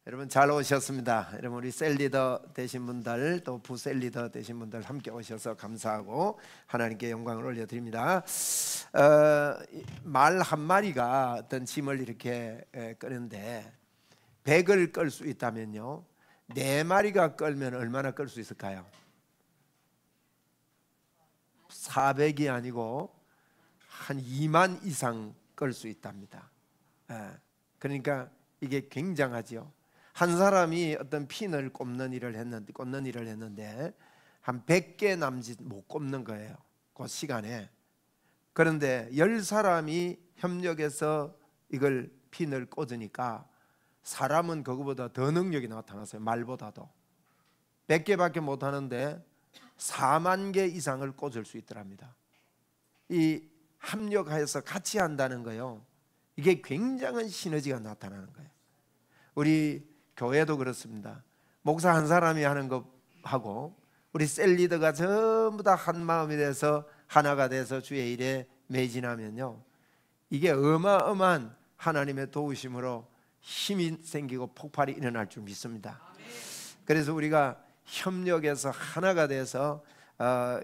여러분 잘 오셨습니다. 여러분 우리 셀리더 되신 분들 또 부셀리더 되신 분들 함께 오셔서 감사하고 하나님께 영광을 올려드립니다. 말 한 마리가 어떤 짐을 이렇게 끄는데 100을 끌 수 있다면요, 4마리가 끌면 얼마나 끌 수 있을까요? 400이 아니고 한 2만 이상 끌 수 있답니다. 그러니까 이게 굉장하죠. 한 사람이 어떤 핀을 꽂는 일을 했는데 한 100개 남짓 못 꼽는 거예요, 그 시간에. 그런데 10사람이 협력해서 이걸 핀을 꽂으니까 사람은 그거보다 더 능력이 나타났어요. 말보다도 100개밖에 못 하는데 4만 개 이상을 꽂을 수 있더랍니다. 이 합력해서 같이 한다는 거요, 이게 굉장한 시너지가 나타나는 거예요. 우리 교회도 그렇습니다. 목사 한 사람이 하는 것하고 우리 셀리더가 전부 다 한 마음이 돼서 하나가 돼서 주의 일에 매진하면요, 이게 어마어마한 하나님의 도우심으로 힘이 생기고 폭발이 일어날 줄 믿습니다. 그래서 우리가 협력해서 하나가 돼서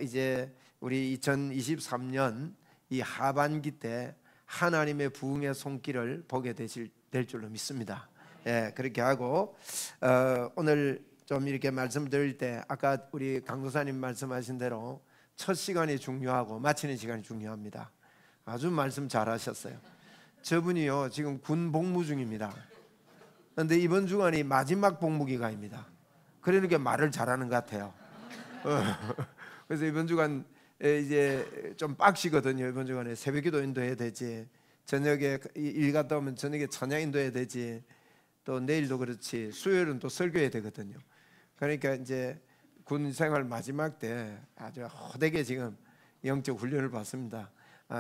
이제 우리 2023년 이 하반기 때 하나님의 부흥의 손길을 보게 될 줄로 믿습니다. 그렇게 하고 오늘 좀 이렇게 말씀드릴 때 아까 우리 강도사님 말씀하신 대로 첫 시간이 중요하고 마치는 시간이 중요합니다. 아주 말씀 잘하셨어요. 저분이요 지금 군 복무 중입니다. 그런데 이번 주간이 마지막 복무기간입니다. 그러니까 말을 잘하는 것 같아요. 그래서 이번 주간 이제 좀 빡시거든요. 이번 주간에 새벽기도 인도해야 되지, 저녁에 일 갔다 오면 저녁에 찬양 인도해야 되지, 또 내일도 그렇지, 수요일은 또 설교해야 되거든요. 그러니까 이제 군 생활 마지막 때 아주 호되게 지금 영적 훈련을 받습니다.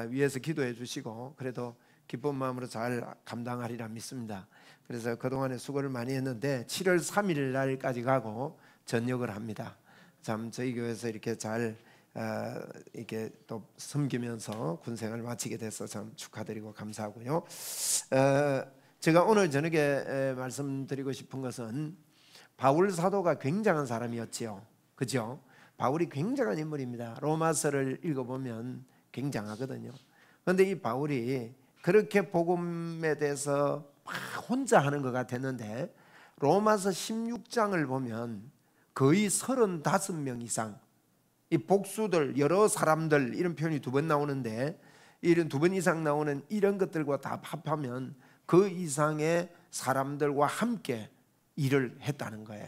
위에서 기도해 주시고 그래도 기쁜 마음으로 잘 감당하리라 믿습니다. 그래서 그동안에 수고를 많이 했는데 7월 3일 날까지 가고 전역을 합니다. 참 저희 교회에서 이렇게 잘 이렇게 또 섬기면서 군 생활을 마치게 돼서 참 축하드리고 감사하고요. 제가 오늘 저녁에 말씀드리고 싶은 것은 바울 사도가 굉장한 사람이었지요. 그죠? 바울이 굉장한 인물입니다. 로마서를 읽어보면 굉장하거든요. 그런데 이 바울이 그렇게 복음에 대해서 막 혼자 하는 것 같았는데 로마서 16장을 보면 거의 35명 이상, 이 복수들, 여러 사람들 이런 표현이 2번 나오는데 이런 2번 이상 나오는 이런 것들과 다 합하면 그 이상의 사람들과 함께 일을 했다는 거예요.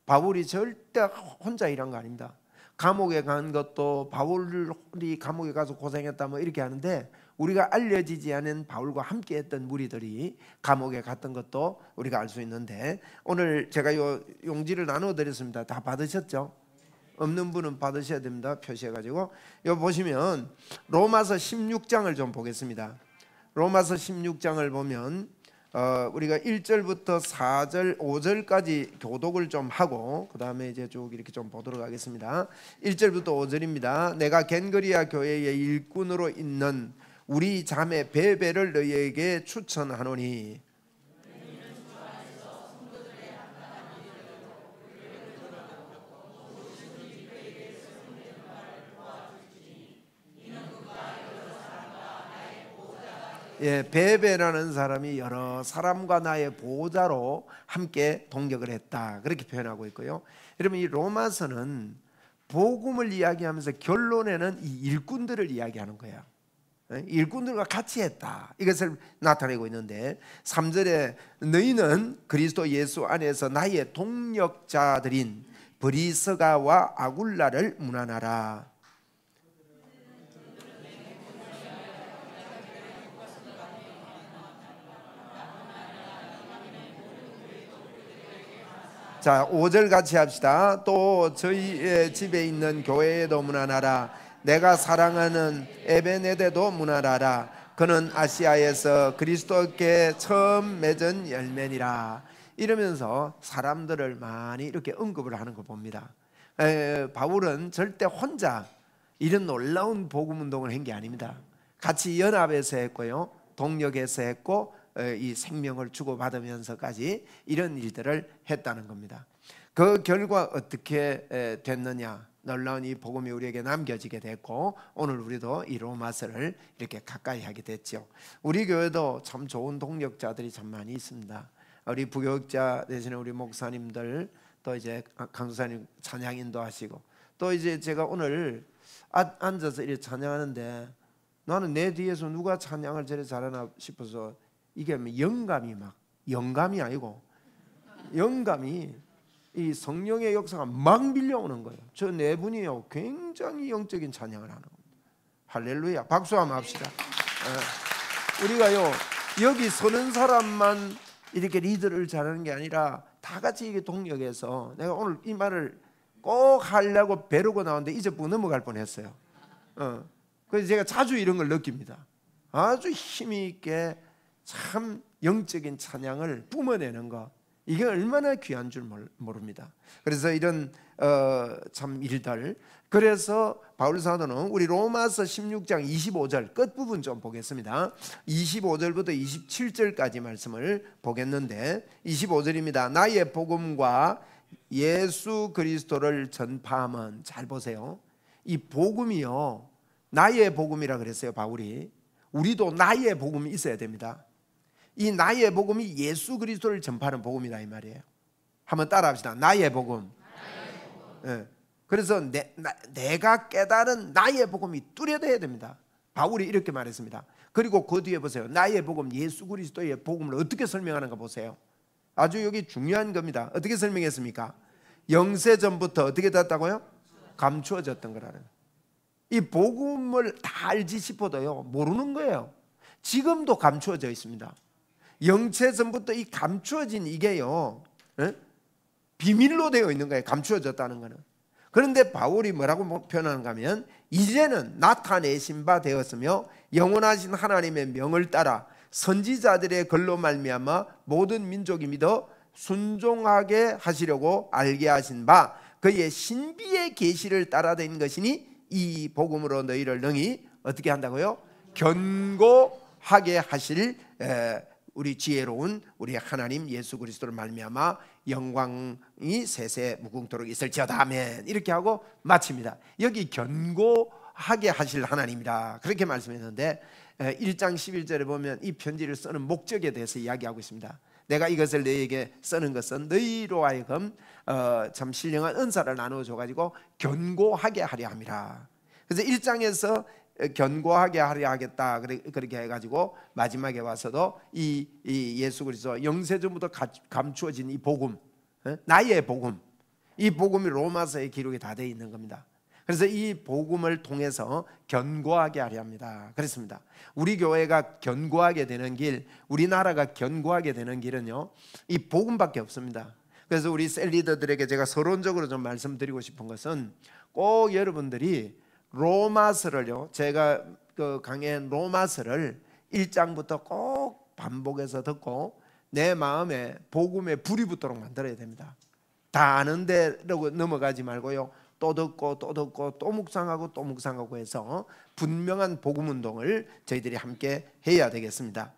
바울이 절대 혼자 일한 거 아닙니다. 감옥에 간 것도 바울이 감옥에 가서 고생했다 뭐 이렇게 하는데 우리가 알려지지 않은 바울과 함께 했던 무리들이 감옥에 갔던 것도 우리가 알 수 있는데 오늘 제가 요 용지를 나눠 드렸습니다. 다 받으셨죠? 없는 분은 받으셔야 됩니다. 표시해가지고 요 보시면 로마서 16장을 좀 보겠습니다. 로마서 16장을 보면 우리가 1절부터 4절, 5절까지 교독을 좀 하고 그 다음에 이제 쭉 이렇게 좀 보도록 하겠습니다. 1절부터 5절입니다. 내가 겐거리아 교회의 일꾼으로 있는 우리 자매 베베를 너희에게 추천하노니 베베라는 사람이 여러 사람과 나의 보호자로 함께 동역을 했다, 그렇게 표현하고 있고요. 여러분 이 로마서는 복음을 이야기하면서 결론에는 이 일꾼들을 이야기하는 거예요. 일꾼들과 같이 했다, 이것을 나타내고 있는데 3절에 너희는 그리스도 예수 안에서 나의 동역자들인 브리스가와 아굴라를 문안하라. 자, 5절 같이 합시다. 또 저희의 집에 있는 교회에도 문안하라. 내가 사랑하는 에베네데도 문안하라. 그는 아시아에서 그리스도께 처음 맺은 열매니라. 이러면서 사람들을 많이 이렇게 언급을 하는 걸 봅니다. 바울은 절대 혼자 이런 놀라운 복음 운동을 한 게 아닙니다. 같이 연합해서 했고요, 동력해서 했고 이 생명을 주고받으면서까지 이런 일들을 했다는 겁니다. 그 결과 어떻게 됐느냐? 놀라운 이 복음이 우리에게 남겨지게 됐고, 오늘 우리도 이 로마서를 이렇게 가까이 하게 됐죠. 우리 교회도 참 좋은 동력자들이 참 많이 있습니다. 우리 부교육자 대신에 우리 목사님들, 또 이제 강수사님 찬양 인도하시고, 또 이제 제가 오늘 앉아서 이렇게 찬양하는데 나는 내 뒤에서 누가 찬양을 저래 잘하나 싶어서 이게 영감이 아니고 영감이 이 성령의 역사가 막 밀려오는 거예요. 저 네 분이요 굉장히 영적인 찬양을 하는 겁니다. 할렐루야. 박수 한번 합시다. 우리가요 여기 서는 사람만 이렇게 리더를 잘하는 게 아니라 다 같이 이게 동력해서, 내가 오늘 이 말을 꼭 하려고 벼르고 나왔는데 잊어보고 넘어갈 뻔했어요. 그래서 제가 자주 이런 걸 느낍니다. 아주 힘이 있게 참 영적인 찬양을 뿜어내는 거, 이게 얼마나 귀한 줄 모릅니다. 그래서 이런 참 일들, 그래서 바울 사도는 우리 로마서 16장 25절 끝부분 좀 보겠습니다. 25절부터 27절까지 말씀을 보겠는데, 25절입니다. 나의 복음과 예수 그리스도를 전파함은, 잘 보세요. 이 복음이요 나의 복음이라 그랬어요 바울이. 우리도 나의 복음이 있어야 됩니다. 이 나의 복음이 예수 그리스도를 전파하는 복음이다 이 말이에요. 한번 따라합시다. 나의 복음. 네. 그래서 내가 깨달은 나의 복음이 뚜렷해야 됩니다. 바울이 이렇게 말했습니다. 그리고 그 뒤에 보세요. 나의 복음, 예수 그리스도의 복음을 어떻게 설명하는가 보세요. 아주 여기 중요한 겁니다. 어떻게 설명했습니까? 영세전부터 어떻게 됐다고요? 감추어졌던 거라는. 이 복음을 다 알지 싶어도요 모르는 거예요. 지금도 감추어져 있습니다. 영세전부터 이 감추어진 이게요 비밀로 되어 있는 거예요. 감추어졌다는 거는. 그런데 바울이 뭐라고 표현하는가 하면, 이제는 나타내신 바 되었으며 영원하신 하나님의 명을 따라 선지자들의 글로 말미암아 모든 민족이 믿어 순종하게 하시려고 알게 하신 바 그의 신비의 계시를 따라된 것이니 이 복음으로 너희를 능히 어떻게 한다고요? 견고하게 하실 우리 지혜로운 우리 하나님 예수 그리스도를 말미암아 영광이 세세 무궁토록 있을지어다. 아멘. 이렇게 하고 마칩니다. 여기 견고하게 하실 하나님이라 그렇게 말씀했는데, 1장 11절에 보면 이 편지를 쓰는 목적에 대해서 이야기하고 있습니다. 내가 이것을 너희에게 쓰는 것은 너희로 하여금 참 신령한 은사를 나누어줘 가지고 견고하게 하려 함이라. 그래서 1장에서 견고하게 하려 하겠다 그렇게 해가지고 마지막에 와서도 이 예수 그리스도 영세전부터 감추어진 이 복음, 나의 복음, 이 복음이 로마서에 기록이 다 되어 있는 겁니다. 그래서 이 복음을 통해서 견고하게 하려 합니다. 그렇습니다. 우리 교회가 견고하게 되는 길, 우리나라가 견고하게 되는 길은요 이 복음밖에 없습니다. 그래서 우리 셀리더들에게 제가 서론적으로 좀 말씀드리고 싶은 것은, 꼭 여러분들이 로마서를요, 제가 그 강의한 로마서를 1장부터 꼭 반복해서 듣고 내 마음에 복음의 불이 붙도록 만들어야 됩니다. 다 아는데 넘어가지 말고요, 또 듣고 또 듣고 또 묵상하고 또 묵상하고 해서 분명한 복음 운동을 저희들이 함께 해야 되겠습니다.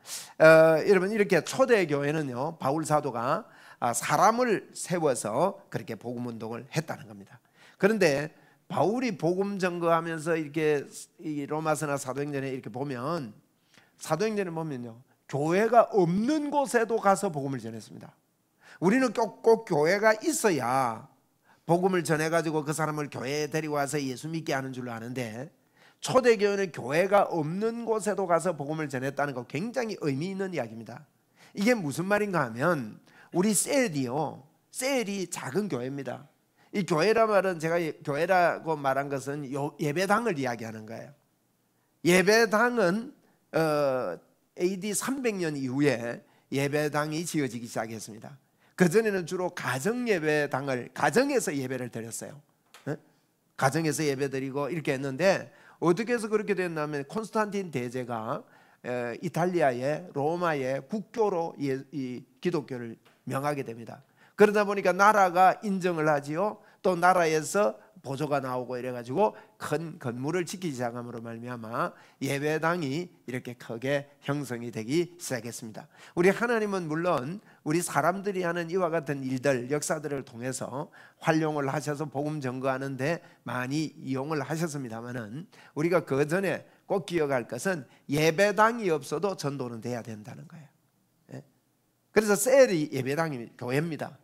여러분, 이렇게 초대교회는요 바울 사도가 사람을 세워서 그렇게 복음 운동을 했다는 겁니다. 그런데 바울이 복음 전거하면서 이렇게 이 로마서나 사도행전에 이렇게 보면, 사도행전에 보면요 교회가 없는 곳에도 가서 복음을 전했습니다. 우리는 꼭 교회가 있어야 복음을 전해가지고 그 사람을 교회에 데리고 와서 예수 믿게 하는 줄로 아는데, 초대교회는 교회가 없는 곳에도 가서 복음을 전했다는 거 굉장히 의미 있는 이야기입니다. 이게 무슨 말인가 하면, 우리 셀이 작은 교회입니다. 이 교회라 말은, 제가 교회라고 말한 것은 예배당을 이야기하는 거예요. 예배당은 AD 300년 이후에 예배당이 지어지기 시작했습니다. 그전에는 주로 가정예배당을, 가정에서 예배를 드렸어요. 가정에서 예배드리고 이렇게 했는데, 어떻게 해서 그렇게 됐냐면, 콘스탄틴 대제가 이탈리아의 로마의 국교로 이 기독교를 명하게 됩니다. 그러다 보니까 나라가 인정을 하지요. 또 나라에서 보조가 나오고 이래가지고 큰 건물을 짓기 시작함으로 말미암아 예배당이 이렇게 크게 형성이 되기 시작했습니다. 우리 하나님은 물론 우리 사람들이 하는 이와 같은 일들, 역사들을 통해서 활용을 하셔서 복음 전거하는 데 많이 이용을 하셨습니다만은, 우리가 그 전에 꼭 기억할 것은 예배당이 없어도 전도는 돼야 된다는 거예요. 그래서 셀이 예배당이 교회입니다.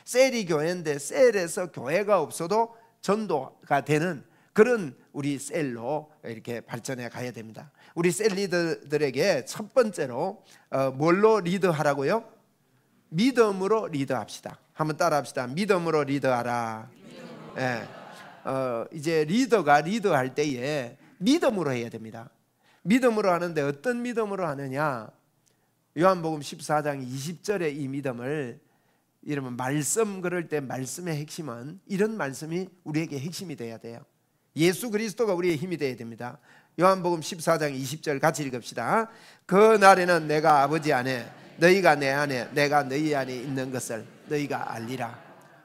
셀이 교회인데 셀에서 교회가 없어도 전도가 되는 그런 우리 셀로 이렇게 발전해 가야 됩니다. 우리 셀 리더들에게 첫 번째로 뭘로 리더하라고요? 믿음으로 리더합시다. 한번 따라합시다. 믿음으로 리더하라. 예. 이제 리더가 리더할 때에 믿음으로 해야 됩니다. 믿음으로 하는데 어떤 믿음으로 하느냐? 요한복음 14장 20절에 이 믿음을 이러면 말씀, 그럴 때 말씀의 핵심은 이런 말씀이 우리에게 핵심이 돼야 돼요. 예수 그리스도가 우리의 힘이 돼야 됩니다. 요한복음 14장 20절 같이 읽읍시다. 그 날에는 내가 아버지 안에, 너희가 내 안에, 내가 너희 안에 있는 것을 너희가 알리라.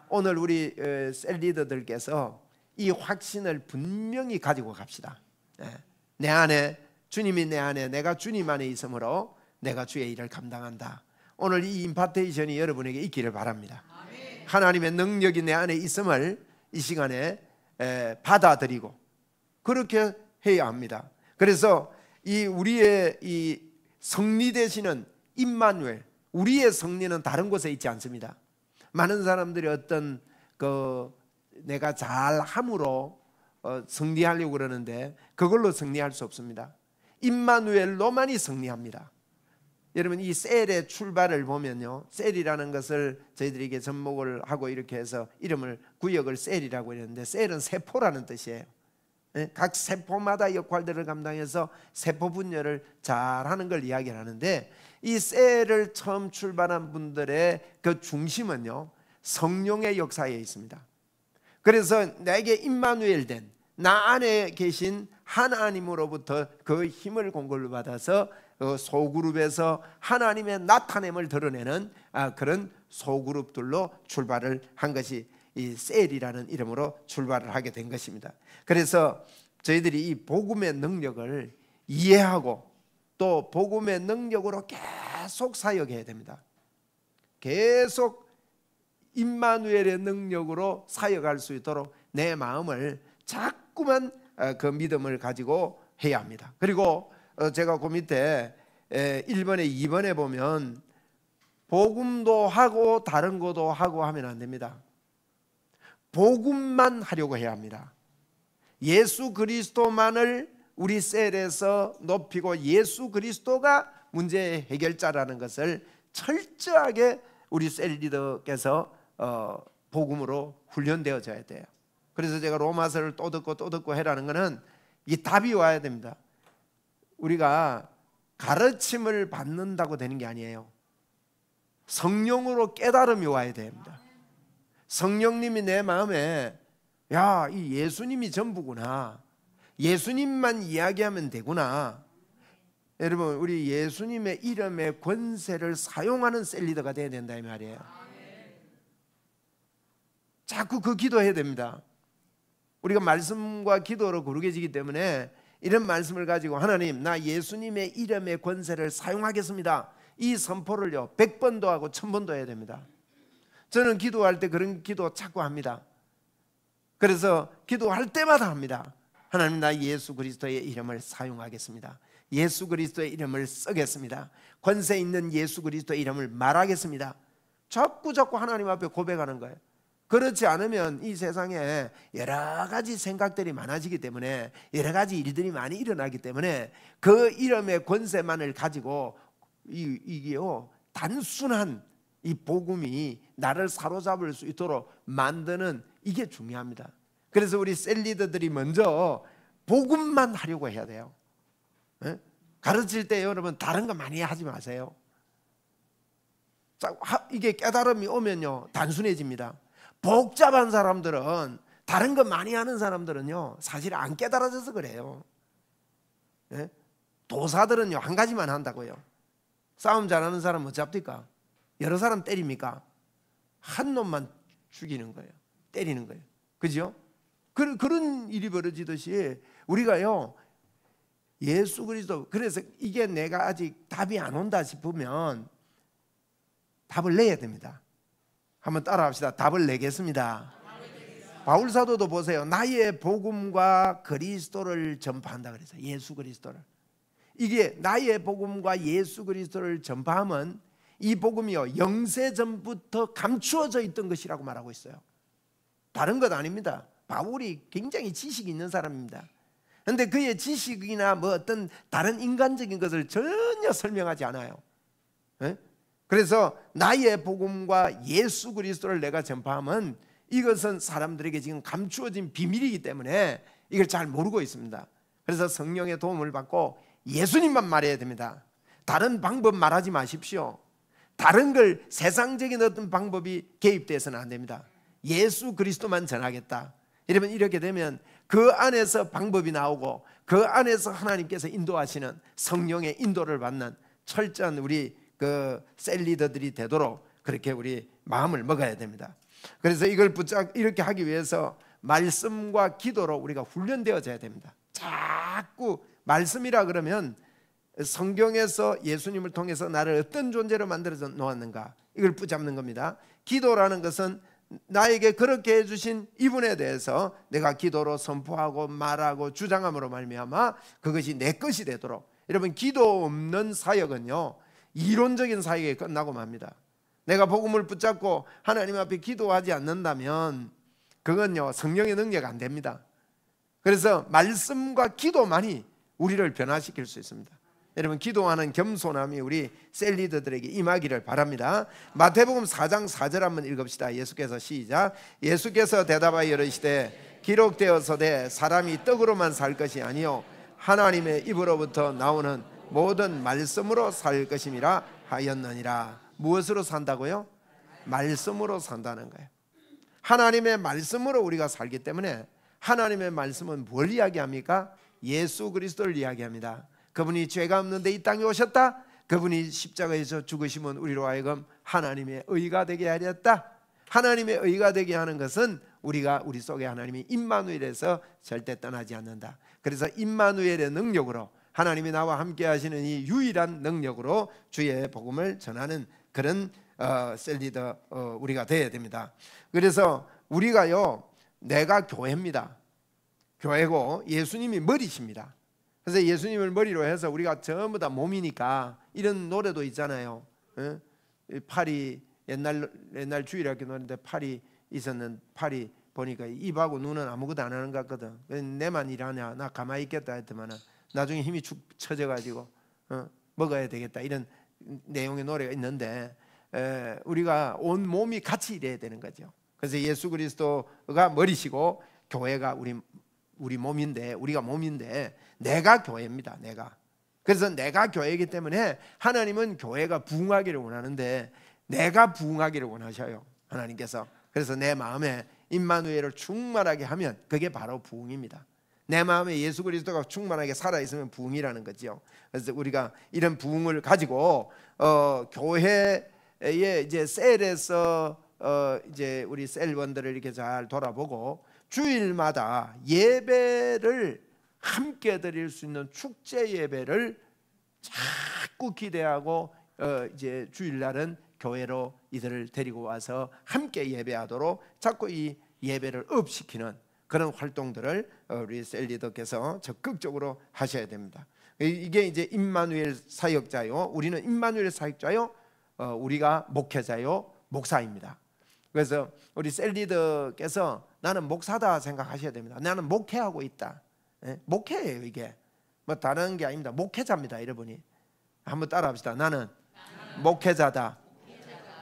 오늘 우리 셀 리더들께서 이 확신을 분명히 가지고 갑시다. 내 안에, 주님이 내 안에, 내가 주님 안에 있으므로 내가 주의 일을 감당한다. 오늘 이 임파테이션이 여러분에게 있기를 바랍니다. 하나님의 능력이 내 안에 있음을 이 시간에 받아들이고 그렇게 해야 합니다. 그래서 이 우리의 이 승리 되시는 임마누엘, 우리의 승리는 다른 곳에 있지 않습니다. 많은 사람들이 어떤 내가 잘함으로 승리하려고 그러는데 그걸로 승리할 수 없습니다. 임마누엘로만이 승리합니다. 여러분, 이 셀의 출발을 보면요, 셀이라는 것을 저희들에게 접목을 하고 이렇게 해서 이름을, 구역을 셀이라고 했는데, 셀은 세포라는 뜻이에요. 각 세포마다 역할들을 감당해서 세포 분열을 잘하는 걸 이야기를 하는데, 이 셀을 처음 출발한 분들의 그 중심은요, 성령의 역사에 있습니다. 그래서 내게 임마누엘 된, 나 안에 계신 하나님으로부터 그 힘을 공급을 받아서 소그룹에서 하나님의 나타냄을 드러내는 그런 소그룹들로 출발을 한 것이 이 셀이라는 이름으로 출발을 하게 된 것입니다. 그래서 저희들이 이 복음의 능력을 이해하고 또 복음의 능력으로 계속 사역해야 됩니다. 계속 임마누엘의 능력으로 사역할 수 있도록 내 마음을 자꾸만 그 믿음을 가지고 해야 합니다. 그리고 제가 그 밑에 1번에 2번에 보면 복음도 하고 다른 것도 하고 하면 안 됩니다. 복음만 하려고 해야 합니다. 예수 그리스도만을 우리 셀에서 높이고 예수 그리스도가 문제의 해결자라는 것을 철저하게 우리 셀 리더께서 복음으로 훈련되어져야 돼요. 그래서 제가 로마서를 또 듣고 해라는 것은 이 답이 와야 됩니다. 우리가 가르침을 받는다고 되는 게 아니에요. 성령으로 깨달음이 와야 됩니다. 성령님이 내 마음에, 야, 이 예수님이 전부구나, 예수님만 이야기하면 되구나. 여러분, 우리 예수님의 이름의 권세를 사용하는 셀 리더가 돼야 된다 이 말이에요. 자꾸 그 기도해야 됩니다. 우리가 말씀과 기도로 거룩해지기 때문에 이런 말씀을 가지고, 하나님, 나 예수님의 이름의 권세를 사용하겠습니다, 이 선포를요 100번도 하고 1000번도 해야 됩니다. 저는 기도할 때 그런 기도 자꾸 합니다. 그래서 기도할 때마다 합니다. 하나님, 나 예수 그리스도의 이름을 사용하겠습니다. 예수 그리스도의 이름을 쓰겠습니다. 권세 있는 예수 그리스도의 이름을 말하겠습니다. 자꾸 하나님 앞에 고백하는 거예요. 그렇지 않으면 이 세상에 여러 가지 생각들이 많아지기 때문에, 여러 가지 일들이 많이 일어나기 때문에 그 이름의 권세만을 가지고 이게요 단순한 이 복음이 나를 사로잡을 수 있도록 만드는, 이게 중요합니다. 그래서 우리 셀 리더들이 먼저 복음만 하려고 해야 돼요. 가르칠 때 여러분 다른 거 많이 하지 마세요. 이게 깨달음이 오면요 단순해집니다. 복잡한 사람들은, 다른 거 많이 하는 사람들은요 사실 안 깨달아져서 그래요. 도사들은요 한 가지만 한다고요. 싸움 잘하는 사람 뭐 잡니까? 여러 사람 때립니까? 한 놈만 죽이는 거예요. 때리는 거예요. 그죠? 그런 일이 벌어지듯이 우리가요, 예수 그리스도, 그래서 이게 내가 아직 답이 안 온다 싶으면 답을 내야 됩니다. 한번 따라합시다. 답을 내겠습니다. 바울 사도도 보세요. 나의 복음과 그리스도를 전파한다 그래서 예수 그리스도를. 이게 나의 복음과 예수 그리스도를 전파하면 이 복음이요, 영세 전부터 감추어져 있던 것이라고 말하고 있어요. 다른 것 아닙니다. 바울이 굉장히 지식이 있는 사람입니다. 그런데 그의 지식이나 뭐 어떤 다른 인간적인 것을 전혀 설명하지 않아요. 에? 그래서 나의 복음과 예수 그리스도를 내가 전파하면 이것은 사람들에게 지금 감추어진 비밀이기 때문에 이걸 잘 모르고 있습니다. 그래서 성령의 도움을 받고 예수님만 말해야 됩니다. 다른 방법 말하지 마십시오. 다른 걸 세상적인 어떤 방법이 개입돼서는 안 됩니다. 예수 그리스도만 전하겠다. 여러분, 이렇게 되면 그 안에서 방법이 나오고 그 안에서 하나님께서 인도하시는 성령의 인도를 받는 철저한 우리 그 셀리더들이 되도록 그렇게 우리 마음을 먹어야 됩니다. 그래서 이걸 이렇게 하기 위해서 말씀과 기도로 우리가 훈련되어져야 됩니다. 자꾸 말씀이라 그러면 성경에서 예수님을 통해서 나를 어떤 존재로 만들어 놓았는가, 이걸 붙잡는 겁니다. 기도라는 것은 나에게 그렇게 해주신 이분에 대해서 내가 기도로 선포하고 말하고 주장함으로 말미암아 그것이 내 것이 되도록. 여러분, 기도 없는 사역은요, 이론적인 사역에 끝나고 맙니다. 내가 복음을 붙잡고 하나님 앞에 기도하지 않는다면 그건요, 성령의 능력 안 됩니다. 그래서 말씀과 기도만이 우리를 변화시킬 수 있습니다. 여러분, 기도하는 겸손함이 우리 셀리더들에게 임하기를 바랍니다. 마태복음 4장 4절 한번 읽읍시다. 예수께서 시작. 예수께서 대답하여 이르시되 기록되어서되 사람이 떡으로만 살 것이 아니요 하나님의 입으로부터 나오는 모든 말씀으로 살 것임이라 하였느니라. 무엇으로 산다고요? 말씀으로 산다는 거예요. 하나님의 말씀으로 우리가 살기 때문에, 하나님의 말씀은 뭘 이야기합니까? 예수 그리스도를 이야기합니다. 그분이 죄가 없는데 이 땅에 오셨다. 그분이 십자가에서 죽으심은 우리로 하여금 하나님의 의가 되게 하렸다. 하나님의 의가 되게 하는 것은 우리가 우리 속에 하나님이 임마누엘에서 절대 떠나지 않는다. 그래서 임마누엘의 능력으로, 하나님이 나와 함께 하시는 이 유일한 능력으로 주의 복음을 전하는 그런 셀리더 우리가 되어야 됩니다. 그래서 우리가요, 내가 교회입니다. 교회고 예수님이 머리십니다. 그래서 예수님을 머리로 해서 우리가 전부 다 몸이니까, 이런 노래도 있잖아요. 팔이 옛날 주일학교 노래인데 팔이 있었는, 팔이 보니까 입하고 눈은 아무것도 안 하는 것 같거든. 내만 일하냐, 나 가만히 있겠다 했더만은 나중에 힘이 축 처져가지고 먹어야 되겠다, 이런 내용의 노래가 있는데, 우리가 온 몸이 같이 일해야 되는 거죠. 그래서 예수 그리스도가 머리시고 교회가 우리 몸인데, 우리가 몸인데 내가 교회입니다. 그래서 내가 교회이기 때문에 하나님은 교회가 부흥하기를 원하는데 내가 부흥하기를 원하셔요, 하나님께서. 그래서 내 마음에 임마누엘을 충만하게 하면 그게 바로 부흥입니다. 내 마음에 예수 그리스도가 충만하게 살아있으면 부흥이라는 거죠. 그래서 우리가 이런 부흥을 가지고 교회의 이제 셀에서 이제 우리 셀원들을 이렇게 잘 돌아보고 주일마다 예배를 함께 드릴 수 있는 축제 예배를 자꾸 기대하고 이제 주일날은 교회로 이들을 데리고 와서 함께 예배하도록 자꾸 이 예배를 업시키는 그런 활동들을 우리 셀리더께서 적극적으로 하셔야 됩니다. 이게 이제 임마누엘 사역자요, 우리는 임마누엘 사역자요, 우리가 목회자요, 목사입니다. 그래서 우리 셀리더께서 나는 목사다 생각하셔야 됩니다. 나는 목회하고 있다. 목회예요. 이게 뭐 다른 게 아닙니다. 목회자입니다. 여러분이 한번 따라합시다. 나는 목회자다.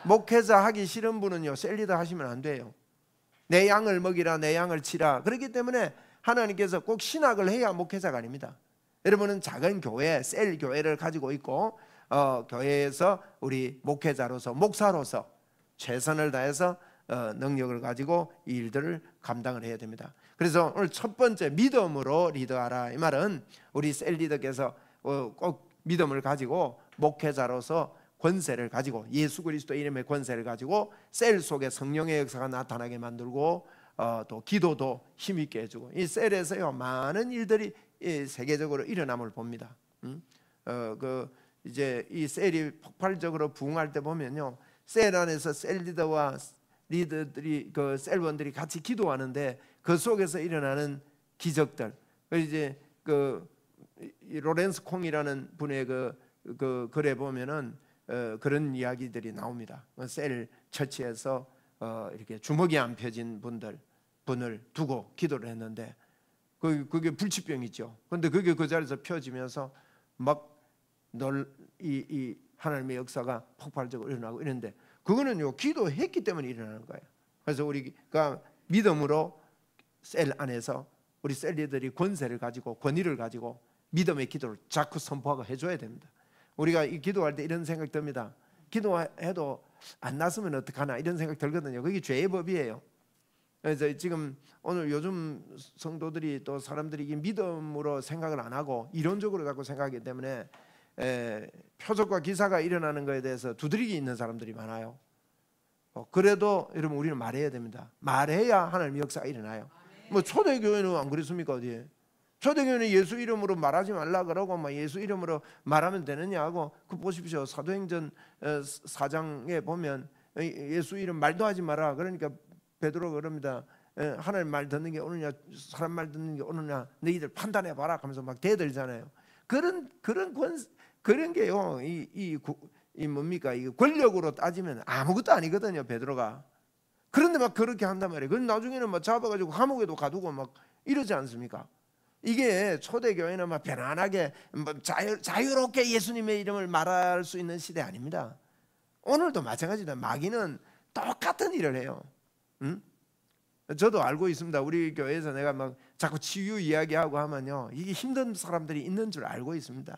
목회자 하기 싫은 분은요, 셀리더 하시면 안 돼요. 내 양을 먹이라, 내 양을 치라. 그렇기 때문에 하나님께서 꼭 신학을 해야 목회자가 아닙니다. 여러분은 작은 교회, 셀 교회를 가지고 있고 교회에서 우리 목회자로서, 목사로서 최선을 다해서 능력을 가지고 이 일들을 감당을 해야 됩니다. 그래서 오늘 첫 번째, 믿음으로 리더하라. 이 말은 우리 셀 리더께서 꼭 믿음을 가지고 목회자로서 권세를 가지고, 예수 그리스도 이름의 권세를 가지고 셀 속에 성령의 역사가 나타나게 만들고 또 기도도 힘있게 해주고, 이 셀에서요 많은 일들이 세계적으로 일어남을 봅니다. 이제 이 셀이 폭발적으로 부흥할 때 보면요, 셀 안에서 셀 리더와 리더들이 그 셀원들이 같이 기도하는데 그 속에서 일어나는 기적들. 이제 그 로렌스 콩이라는 분의 그 글에 보면은 그런 이야기들이 나옵니다. 셀 처치에서 이렇게 주먹이 안 펴진 분을 두고 기도를 했는데 그게 불치병이죠. 그런데 그게 그 자리에서 펴지면서 막 이 하나님의 역사가 폭발적으로 일어나고 이런데, 그거는요 기도했기 때문에 일어나는 거예요. 그래서 우리가 믿음으로 셀 안에서 우리 셀리들이 권세를 가지고 권위를 가지고 믿음의 기도를 자꾸 선포하고 해줘야 됩니다. 우리가 이 기도할 때 이런 생각 듭니다. 기도해도 안 났으면 어떡하나 이런 생각 들거든요. 그게 죄의 법이에요. 그래서 지금 오늘 요즘 성도들이 또 사람들이 이 믿음으로 생각을 안 하고 이론적으로 자꾸 생각하기 때문에 표적과 기사가 일어나는 것에 대해서 두드리기 있는 사람들이 많아요. 그래도 여러분 우리는 말해야 됩니다. 말해야 하나님의 역사가 일어나요. 뭐 초대교회는 안 그랬습니까? 어디에? 초대교회는 예수 이름으로 말하지 말라 그러고 막 예수 이름으로 말하면 되느냐고, 그 보십시오. 사도행전 4장에 보면 예수 이름 말도 하지 마라. 그러니까 베드로가 그럽니다. 하나님 말 듣는 게 옳으냐 사람 말 듣는 게 옳으냐 너희들 판단해 봐라 하면서 막 대들잖아요. 그런 게요 이 뭡니까, 이 권력으로 따지면 아무것도 아니거든요, 베드로가. 그런데 막 그렇게 한단 말이에요. 그럼 나중에는 막 잡아가지고 감옥에도 가두고 막 이러지 않습니까? 이게 초대교회는 막 편안하게 뭐 자유롭게 예수님의 이름을 말할 수 있는 시대 아닙니다. 오늘도 마찬가지다. 마귀는 똑같은 일을 해요. 저도 알고 있습니다. 우리 교회에서 내가 막 자꾸 치유 이야기하고 하면요, 이게 힘든 사람들이 있는 줄 알고 있습니다.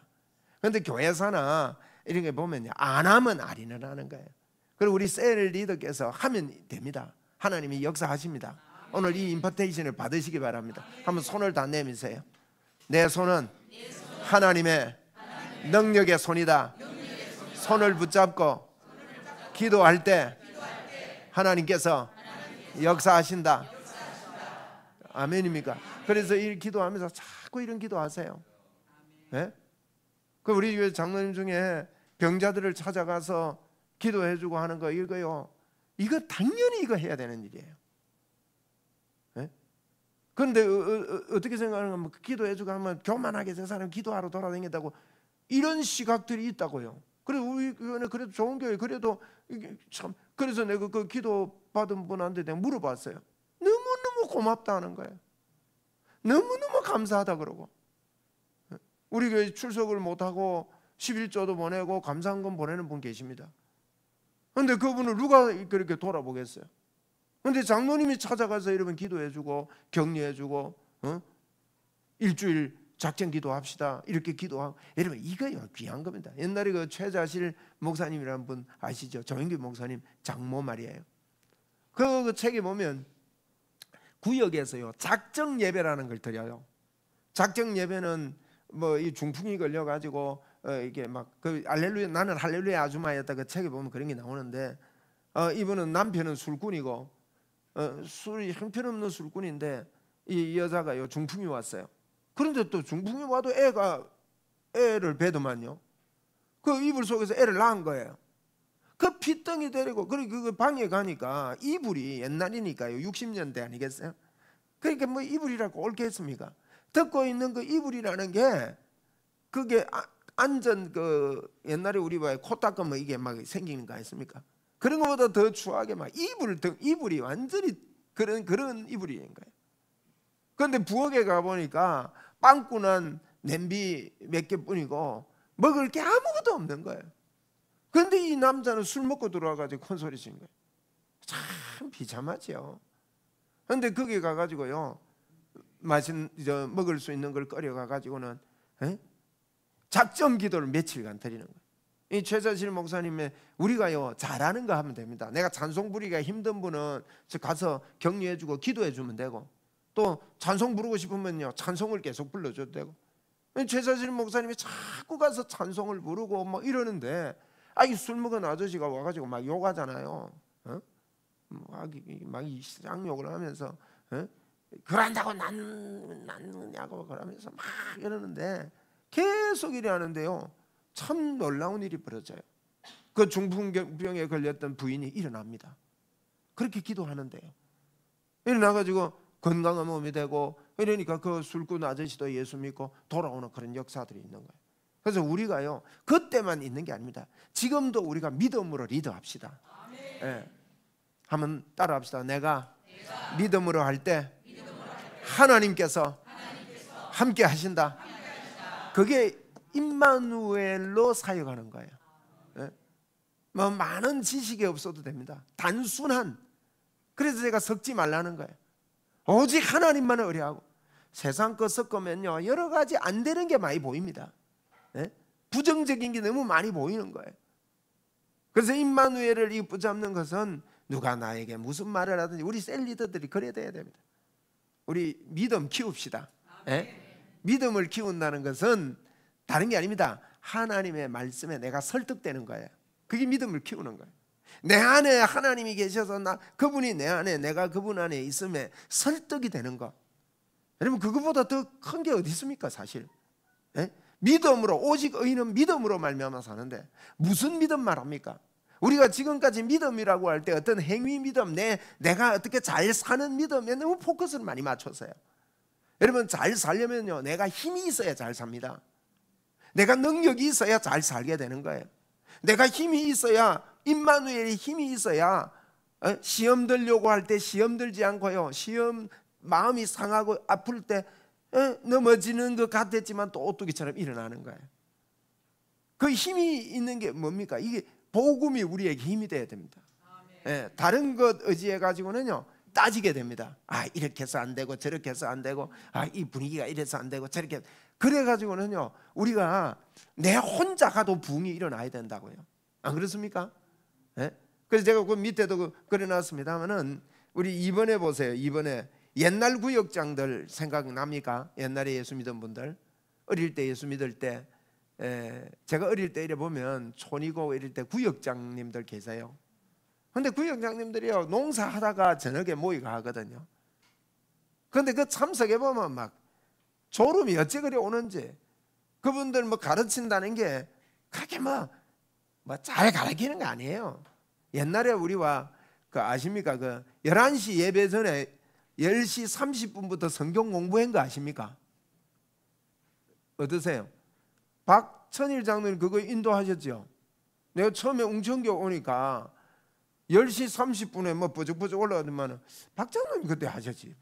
그런데 교회사나 이런 게 보면요, 안 하면 알인을 하는 거예요. 그리고 우리 셀 리더께서 하면 됩니다. 하나님이 역사하십니다. 오늘 이 인퍼테이션을 받으시기 바랍니다. 한번 손을 다 내미세요. 내 손은 하나님의 능력의 손이다. 손을 붙잡고 기도할 때 하나님께서 역사하신다. 아멘입니까? 그래서 이 기도하면서 자꾸 이런 기도하세요. 네? 그 우리 교회 장로님 중에 병자들을 찾아가서 기도해주고 하는 거, 이거요, 이거 당연히 이거 해야 되는 일이에요. 네? 그런데 어떻게 생각하는 건 기도해주고 하면 교만하게 저 사람 기도하러 돌아다닌다고 이런 시각들이 있다고요. 그래도 우리 교회는 그래도 좋은 교회, 그래도 이게 참, 그래서 내가 그 기도 받은 분한테 내가 물어봤어요. 너무너무 고맙다는 거예요. 너무너무 감사하다 그러고, 우리 교회 출석을 못하고 11조도 보내고 감사한금 보내는 분 계십니다. 그런데 그분을 누가 그렇게 돌아보겠어요? 그런데 장로님이 찾아가서 여러분 기도해주고 격려해주고, 일주일 작전 기도합시다 이렇게 기도하고, 여러분 이거요 귀한 겁니다. 옛날에 그 최자실 목사님이라는 분 아시죠? 정인규 목사님 장모 말이에요. 그 책에 보면 구역에서요 작정 예배라는 걸 드려요. 작정 예배는 뭐 이 중풍이 걸려 가지고 이게 막 그 할렐루야 나는 할렐루야 아줌마였다, 그 책에 보면 그런 게 나오는데, 이분은 남편은 술꾼이고 술이 형편없는 술꾼인데 이 여자가요 중풍이 왔어요. 그런데 또 중풍이 와도 애를 배더만요. 그 이불 속에서 애를 낳은 거예요. 그 피덩이 데리고, 그리고 그 방에 가니까 이불이 옛날이니까요 60년대 아니겠어요? 그러니까 뭐 이불이라고 옳겠습니까? 듣고 있는 그 이불이라는 게 그게 안전 그 옛날에 우리 봐 코 닦으면 이게 막 생기는 거 아닙니까? 그런 것보다 더 추하게 막 이불이 완전히 그런 이불인 거예요. 그런데 부엌에 가 보니까 빵꾸난 냄비 몇 개뿐이고 먹을 게 아무것도 없는 거예요. 그런데 이 남자는 술 먹고 들어와가지고 큰 소리 친 거예요. 참 비참하죠. 그런데 거기 가가지고요 먹을 수 있는 걸 끓여가가지고는 작정 기도를 며칠간 드리는 거예요. 이 최자실 목사님의 우리가요 잘하는 거 하면 됩니다. 내가 찬송 부리기가 힘든 분은 가서 격려해주고 기도해주면 되고, 또 찬송 부르고 싶으면요 찬송을 계속 불러줘도 되고. 최자실 목사님이 자꾸 가서 찬송을 부르고 막 이러는데, 이 술 먹은 아저씨가 와가지고 막 욕하잖아요. 막 쌍욕을 하면서 그런다고 낳느냐고 그러면서 막 이러는데 계속 이래 하는데요, 참 놀라운 일이 벌어져요. 그 중풍병에 걸렸던 부인이 일어납니다. 그렇게 기도하는데요, 일어나가지고 건강한 몸이 되고 이러니까 그 술꾼 아저씨도 예수 믿고 돌아오는 그런 역사들이 있는 거예요. 그래서 우리가요, 그때만 있는 게 아닙니다. 지금도 우리가 믿음으로 리더합시다. 예. 한번 따라합시다. 내가 믿음으로 할 때 하나님께서 함께 하신다. 그게 임마누엘로 사역하는 거예요. 예? 뭐 많은 지식이 없어도 됩니다. 단순한, 그래서 제가 섞지 말라는 거예요. 오직 하나님만 의뢰하고. 세상 거 섞으면요, 여러 가지 안 되는 게 많이 보입니다. 예? 부정적인 게 너무 많이 보이는 거예요. 그래서 임마누엘을 이 붙잡는 것은 누가 나에게 무슨 말을 하든지 우리 셀 리더들이 그래야 돼야 됩니다. 우리 믿음 키웁시다. 예? 믿음을 키운다는 것은 다른 게 아닙니다. 하나님의 말씀에 내가 설득되는 거예요. 그게 믿음을 키우는 거예요. 내 안에 하나님이 계셔서 그분이 내 안에, 내가 그분 안에 있음에 설득이 되는 것. 여러분, 그거보다 더 큰 게 어디 있습니까 사실? 예? 믿음으로, 오직 의인은 믿음으로 말미암아 사는데 무슨 믿음 말합니까? 우리가 지금까지 믿음이라고 할 때 어떤 행위 믿음, 내가 어떻게 잘 사는 믿음에 너무 포커스를 많이 맞췄어요. 여러분, 잘 살려면요, 내가 힘이 있어야 잘 삽니다. 내가 능력이 있어야 잘 살게 되는 거예요. 내가 힘이 있어야, 임마누엘이 힘이 있어야 시험 들려고 할 때 시험 들지 않고요, 시험 마음이 상하고 아플 때 넘어지는 것 같았지만 또 오뚜기처럼 일어나는 거예요. 그 힘이 있는 게 뭡니까? 이게 복음이 우리에게 힘이 돼야 됩니다. 예, 다른 것 의지해 가지고는요 따지게 됩니다. 아, 이렇게 해서 안 되고 저렇게 해서 안 되고, 아, 이 분위기가 이래서 안 되고 저렇게, 그래 가지고는요 우리가 내 혼자 가도 부흥이 일어나야 된다고요. 안 그렇습니까? 예? 그래서 제가 그 밑에도 그려놨습니다만은 우리 이번에 보세요. 이번에 옛날 구역장들 생각납니까? 옛날에 예수 믿은 분들, 어릴 때 예수 믿을 때, 제가 어릴 때 이래 보면 촌이고 이럴 때 구역장님들 계세요. 근데 구역장님들이요 농사하다가 저녁에 모이가 하거든요. 근데 그 참석해 보면 막 졸음이 어째 그리 오는지, 그분들 뭐 가르친다는 게 그렇게 뭐 잘 가르치는 거 아니에요. 옛날에 우리와 그 아십니까? 그 11시 예배 전에 10시 30분부터 성경 공부한 거 아십니까? 어떠세요? 박천일 장로님 그거 인도하셨죠? 내가 처음에 웅천교 오니까 10시 30분에 뭐 버쩍버쩍 올라가더만은 박 장로님 그때 하셨지.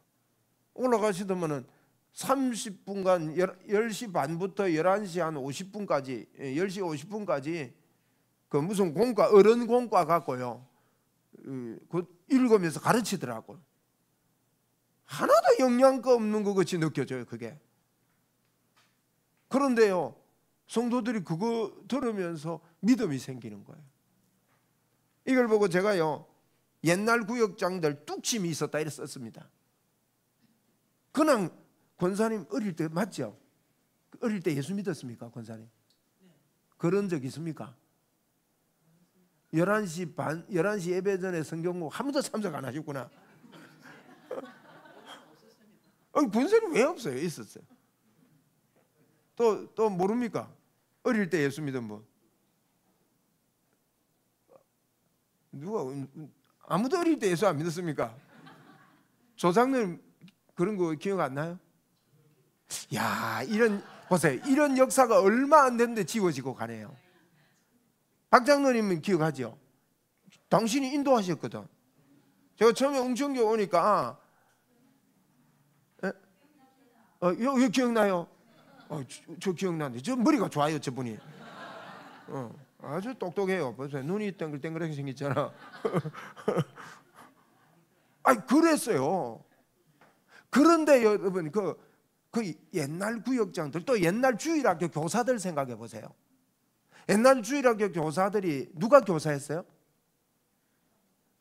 올라가시더만은 30분간 10시 반부터 11시 한 50분까지, 10시 50분까지 그 무슨 공과, 어른 공과 갖고요 그 읽으면서 가르치더라고요. 하나도 영양가 없는 것 같이 느껴져요 그게. 그런데요 성도들이 그거 들으면서 믿음이 생기는 거예요. 이걸 보고 제가요 옛날 구역장들 뚝심이 있었다 이렇게 썼습니다. 그냥 권사님 어릴 때 맞죠? 어릴 때 예수 믿었습니까 권사님? 그런 적 있습니까? 11시 반, 11시 예배 전에 성경 공부 한 번도 참석 안 하셨구나. 권사님 왜 없어요? 있었어요. 또 모릅니까? 어릴 때 예수 믿은 분 누가, 아무도 어릴 때 예수 안 믿었습니까? 조상님 그런 거 기억 안 나요? 야, 이런 보세요. 이런 역사가 얼마 안 됐는데 지워지고 가네요. 박 장로님은 기억하죠? 당신이 인도하셨거든. 제가 처음에 웅천교 오니까 이거 기억나요? 저 기억나는데 저 머리가 좋아요 저분이. 아주 똑똑해요. 보세요. 눈이 땡글땡글하게 생겼잖아. 아니 그랬어요. 그런데 여러분 그 옛날 구역장들, 또 옛날 주일학교 교사들 생각해 보세요. 옛날 주일학교 교사들이 누가 교사했어요?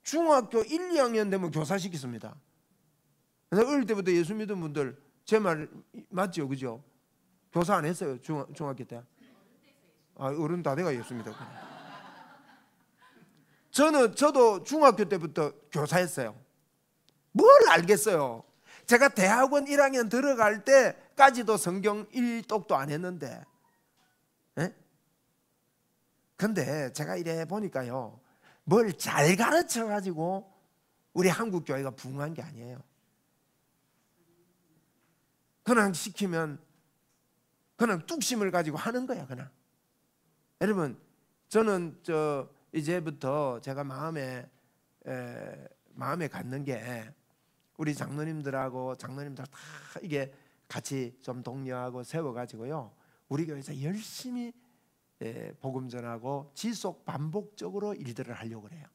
중학교 1, 2학년 되면 교사시켰습니다. 그래서 어릴 때부터 예수 믿은 분들 제 말 맞죠, 그죠? 교사 안 했어요 중학교 때. 아, 어른 다 돼가 예수 믿었구나. 저도 중학교 때부터 교사했어요. 뭘 알겠어요. 제가 대학원 1학년 들어갈 때까지도 성경 1독도 안 했는데, 근데 제가 이래 보니까요, 뭘 잘 가르쳐 가지고 우리 한국 교회가 부흥한 게 아니에요. 그냥 시키면 그냥 뚝심을 가지고 하는 거야. 그냥. 여러분, 저는 이제부터 제가 마음에 갖는 게, 우리 장로님들하고 장로님들 다 이게 같이 좀 독려하고 세워가지고요, 우리 교회에서 열심히 복음 전하고 지속 반복적으로 일들을 하려고 그래요.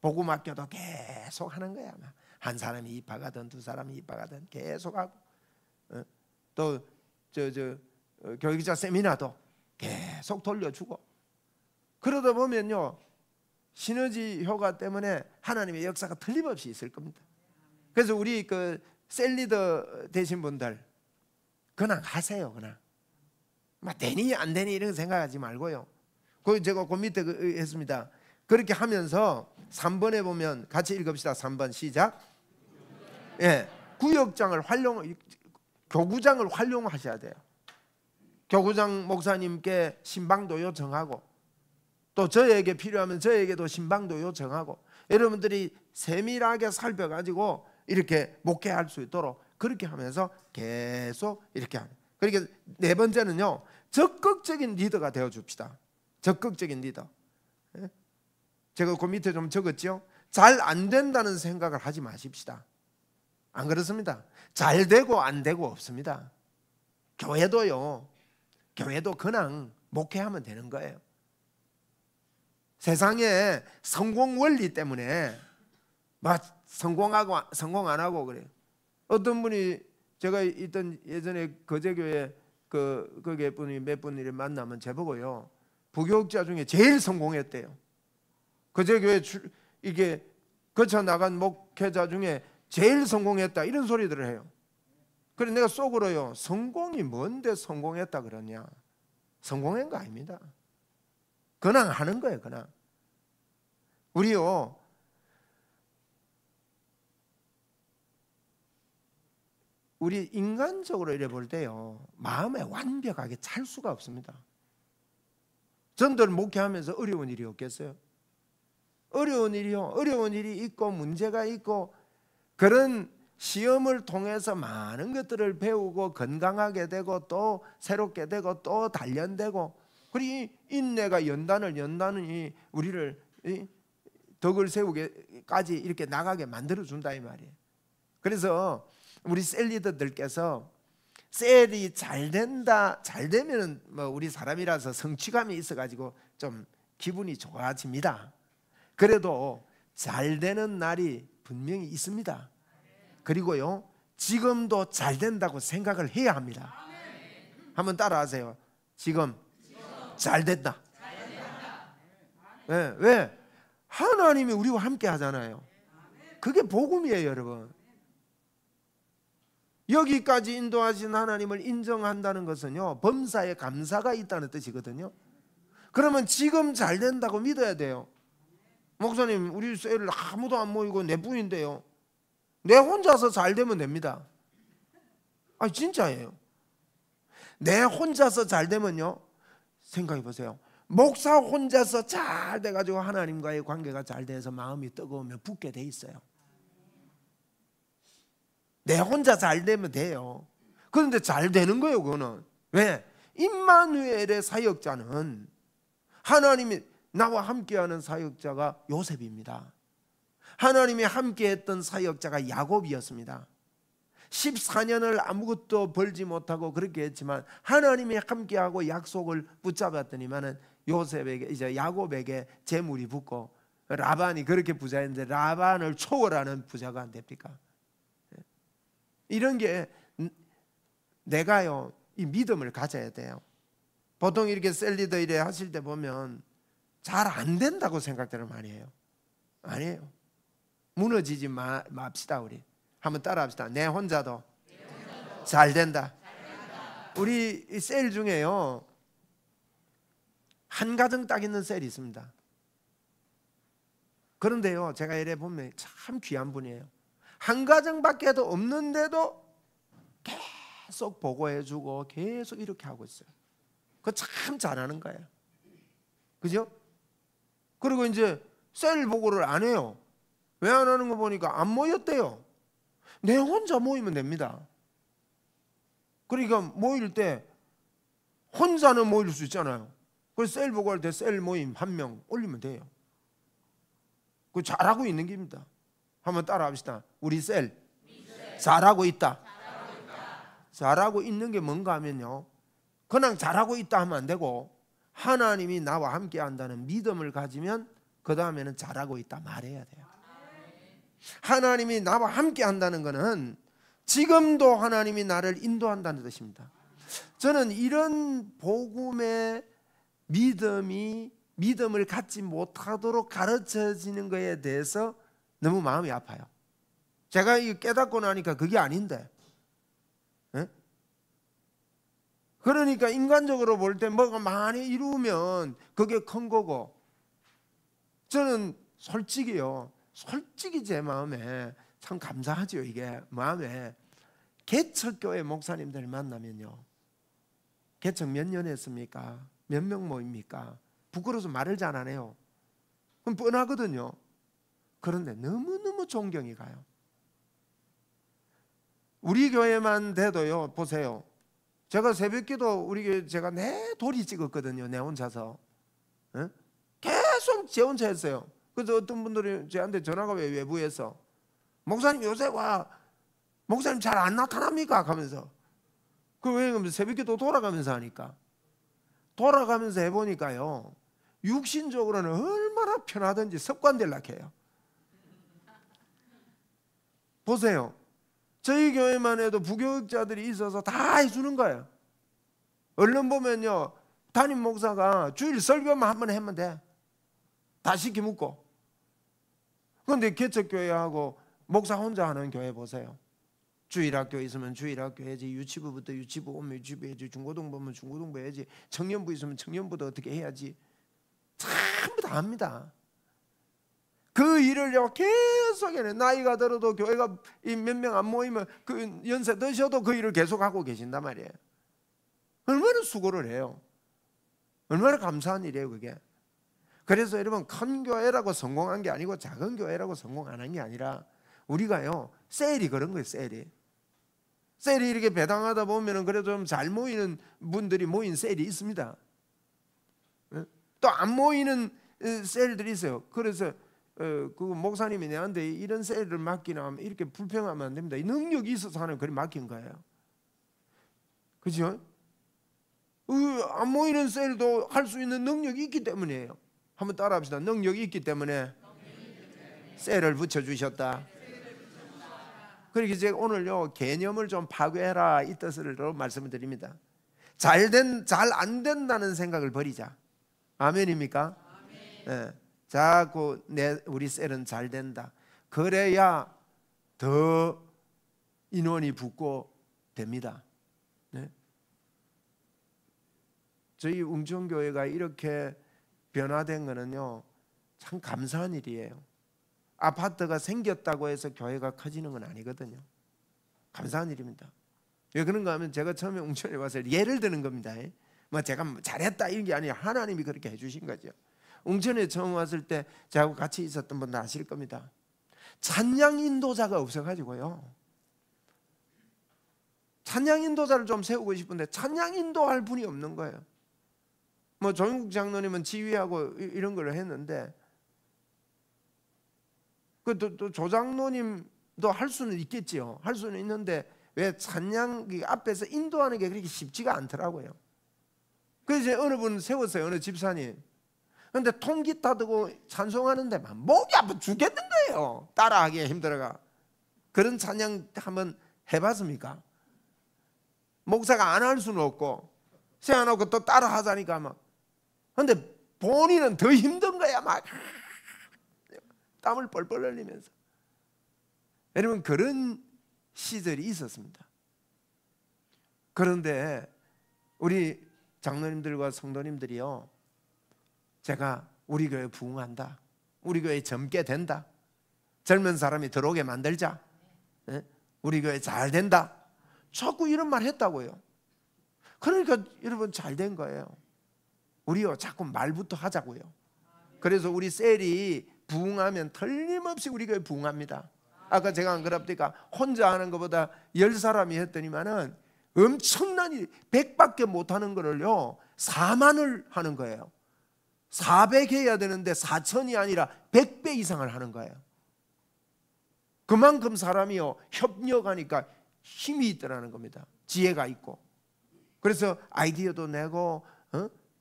복음 학교도 계속 하는 거야. 한 사람이 입학하든 두 사람이 입학하든 계속 하고, 또 교육자 세미나도 계속 돌려주고, 그러다 보면요, 시너지 효과 때문에 하나님의 역사가 틀림없이 있을 겁니다. 그래서 우리 셀리더 되신 분들 그냥 하세요. 그냥 막 되니 안 되니 이런 거 생각하지 말고요. 제가 그 밑에 했습니다. 그렇게 하면서 3번에 보면 같이 읽읍시다. 3번 시작. 구역장을 교구장을 활용하셔야 돼요. 교구장 목사님께 신방도 요청하고, 또 저에게 필요하면 저에게도 신방도 요청하고, 여러분들이 세밀하게 살펴가지고 이렇게 목회할 수 있도록 그렇게 하면서 계속 이렇게 하는. 그러니까 네 번째는요, 적극적인 리더가 되어 줍시다. 적극적인 리더. 제가 그 밑에 좀 적었죠. 잘 안 된다는 생각을 하지 마십시다. 안 그렇습니다. 잘 되고 안 되고 없습니다. 교회도 그냥 목회하면 되는 거예요. 세상에 성공 원리 때문에 막 성공하고 성공 안 하고 그래요. 어떤 분이, 제가 있던 예전에 거제교회 거기에 분이 몇 분이 만나면 제보고요, 부교육자 중에 제일 성공했대요. 거제교회 이게 거쳐 나간 목회자 중에 제일 성공했다, 이런 소리들을 해요. 그래서 내가 속으로요, 성공이 뭔데 성공했다 그러냐? 성공한 거 아닙니다. 그냥 하는 거예요. 그냥. 우리요, 우리 인간적으로 이래 볼 때요, 마음에 완벽하게 찰 수가 없습니다. 전들 목회하면서 어려운 일이 없겠어요? 어려운 일이 있고 문제가 있고, 그런 시험을 통해서 많은 것들을 배우고 건강하게 되고 또 새롭게 되고 또 단련되고, 그리고 인내가 연단이 우리를 덕을 세우게까지 이렇게 나가게 만들어 준다 이 말이에요. 그래서 우리 셀 리더들께서 셀이 잘 되면 뭐 우리 사람이라서 성취감이 있어가지고 좀 기분이 좋아집니다. 그래도 잘 되는 날이 분명히 있습니다. 그리고요, 지금도 잘 된다고 생각을 해야 합니다. 한번 따라하세요. 지금 잘 된다. 왜? 하나님이 우리와 함께 하잖아요. 그게 복음이에요, 여러분. 여기까지 인도하신 하나님을 인정한다는 것은요, 범사에 감사가 있다는 뜻이거든요. 그러면 지금 잘 된다고 믿어야 돼요. 목사님, 우리 셀 아무도 안 모이고 내뿐인데요, 내 혼자서 잘 되면 됩니다. 진짜예요. 내 혼자서 잘 되면요, 생각해 보세요. 목사 혼자서 잘 돼가지고 하나님과의 관계가 잘 돼서 마음이 뜨거우면 붙게 돼 있어요. 내 혼자 잘 되면 돼요. 그런데 잘 되는 거예요. 그거는 왜? 임마누엘의 사역자는, 하나님이 나와 함께하는 사역자가 요셉입니다. 하나님이 함께했던 사역자가 야곱이었습니다. 14년을 아무것도 벌지 못하고 그렇게 했지만 하나님이 함께하고 약속을 붙잡았더니만은 이제 야곱에게 재물이 붙고, 라반이 그렇게 부자였는데 라반을 초월하는 부자가 안 됩니까? 이런 게 내가요, 이 믿음을 가져야 돼요. 보통 이렇게 셀리더 일에 하실 때 보면 잘 안 된다고 생각되는 말이에요. 아니에요. 무너지지 맙시다. 우리 한번 따라합시다. 내 혼자도 잘 된다. 우리 셀 중에요, 한 가정 딱 있는 셀이 있습니다. 그런데요, 제가 이래 보면 참 귀한 분이에요. 한 가정밖에도 없는데도 계속 보고해주고 계속 이렇게 하고 있어요. 그거 참 잘하는 거예요. 그죠? 그리고 이제 셀 보고를 안 해요. 왜 안 하는 거 보니까 안 모였대요. 내 혼자 모이면 됩니다. 그러니까 모일 때 혼자는 모일 수 있잖아요. 그래서 셀 보고할 때 셀 모임 한 명 올리면 돼요. 그 잘하고 있는 겁니다. 한번 따라 합시다. 우리 셀 잘하고 있다. 잘하고 있는 게 뭔가 하면요, 그냥 잘하고 있다 하면 안 되고 하나님이 나와 함께 한다는 믿음을 가지면 그 다음에는 잘하고 있다 말해야 돼요. 하나님이 나와 함께 한다는 것은 지금도 하나님이 나를 인도한다는 뜻입니다. 저는 이런 복음의 믿음을 갖지 못하도록 가르쳐지는 것에 대해서 너무 마음이 아파요. 제가 이거 깨닫고 나니까 그게 아닌데, 네? 그러니까 인간적으로 볼 때 뭐가 많이 이루면 그게 큰 거고, 저는 솔직히요, 솔직히 제 마음에 참 감사하죠. 이게 마음에 개척교회 목사님들 만나면요, 개척 몇 년 했습니까? 몇 명 모입니까? 부끄러워서 말을 잘 안 해요. 그럼 뻔하거든요. 그런데 너무너무 존경이 가요. 우리 교회만 돼도요, 보세요. 제가 새벽기도 우리 교회 제가 내 돌이 찍었거든요. 내 혼자서. 네? 계속 제 혼자 했어요. 그래서 어떤 분들이 저한테 전화가 왜 외부에서 목사님 요새 와 목사님 잘 안 나타납니까? 하면서. 그 왜 그러면 새벽기도 돌아가면서 하니까. 돌아가면서 해보니까요, 육신적으로는 얼마나 편하든지 습관되려고 해요. 보세요. 저희 교회만 해도 부교육자들이 있어서 다 해주는 거예요. 얼른 보면요, 담임 목사가 주일 설교만 한 번 하면 돼. 다 시키 묻고. 그런데 개척교회하고 목사 혼자 하는 교회 보세요. 주일학교 있으면 주일학교 해야지, 유치부부터 유치부 오면 유치부 해야지, 중고등부 오면 중고등부 해야지, 청년부 있으면 청년부도 어떻게 해야지, 전부 다 합니다. 그 일을요 계속 해요. 나이가 들어도 교회가 몇 명 안 모이면 그 연세 드셔도 그 일을 계속하고 계신단 말이에요. 얼마나 수고를 해요. 얼마나 감사한 일이에요 그게. 그래서 여러분, 큰 교회라고 성공한 게 아니고 작은 교회라고 성공 안 한 게 아니라 우리가요 셀이 그런 거예요. 셀이 이렇게 배당하다 보면은 그래도 좀 잘 모이는 분들이 모인 셀이 있습니다. 또 안 모이는 셀들이 있어요. 그래서 그 목사님이 내한테 이런 셀을 맡기나 하면 이렇게 불평하면 안 됩니다. 능력이 있어서 하는 그걸 맡긴 거예요. 그죠? 안 모이는 셀도 할 수 있는 능력이 있기 때문이에요. 한번 따라 합시다. 능력이 있기 때문에 셀을 붙여주셨다. 그렇게 제가 오늘요 개념을 좀 파괴해라 이 뜻으로 말씀을 드립니다. 잘 안 된다는 생각을 버리자. 아멘입니까? 아멘. 네. 자꾸 우리 셀은 잘 된다. 그래야 더 인원이 붙고 됩니다. 네? 저희 웅천교회가 이렇게 변화된 거는요 참 감사한 일이에요. 아파트가 생겼다고 해서 교회가 커지는 건 아니거든요. 감사한 일입니다. 왜 그런가 하면 제가 처음에 웅천에 와서 예를 드는 겁니다. 뭐 제가 잘했다 이런 게 아니라 하나님이 그렇게 해주신 거죠. 웅천에 처음 왔을 때 저하고 같이 있었던 분들 아실 겁니다. 찬양 인도자가 없어가지고요, 찬양 인도자를 좀 세우고 싶은데 찬양 인도할 분이 없는 거예요. 뭐 조영국 장로님은 지휘하고 이런 걸 했는데 또 조장로님도 할 수는 있겠지요. 할 수는 있는데 왜 찬양 앞에서 인도하는 게 그렇게 쉽지가 않더라고요. 그래서 어느 분 세웠어요. 어느 집사님. 그런데 통기타 들고 찬송하는데 막 목이 아파 죽겠는 거예요. 따라하기가 힘들어가. 그런 찬양 한번 해봤습니까? 목사가 안 할 수는 없고 세워놓고 또 따라하자니까 막. 그런데 본인은 더 힘든 거야. 막 땀을 뻘뻘 흘리면서. 여러분, 그런 시절이 있었습니다. 그런데 우리 장로님들과 성도님들이요, 제가 우리 교회 부흥한다, 우리 교회 젊게 된다. 젊은 사람이 들어오게 만들자. 우리 교회 잘 된다. 자꾸 이런 말 했다고요. 그러니까 여러분 잘 된 거예요. 우리요 자꾸 말부터 하자고요. 그래서 우리 셀이 부흥하면 틀림없이 우리 교회 부흥합니다. 아까 제가 안 그럽니까? 혼자 하는 것보다 10사람이 했더니만은 엄청난 일, 100밖에 못하는 거를요 4만을 하는 거예요. 400 해야 되는데 4천이 아니라 100배 이상을 하는 거예요. 그만큼 사람이요 협력하니까 힘이 있더라는 겁니다. 지혜가 있고. 그래서 아이디어도 내고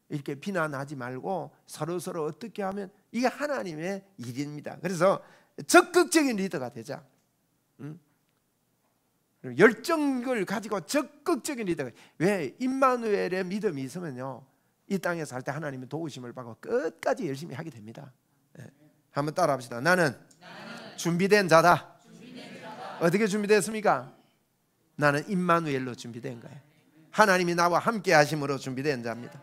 이렇게 비난하지 말고 서로 어떻게 하면 이게 하나님의 일입니다. 그래서 적극적인 리더가 되자. 열정을 가지고 적극적인 리더가. 왜? 임마누엘의 믿음이 있으면요 이 땅에 살 때 하나님의 도우심을 받고 끝까지 열심히 하게 됩니다. 한번 따라 합시다. 나는 준비된 자다. 어떻게 준비됐습니까? 나는 임마누엘로 준비된 거예요. 하나님이 나와 함께 하심으로 준비된 자입니다.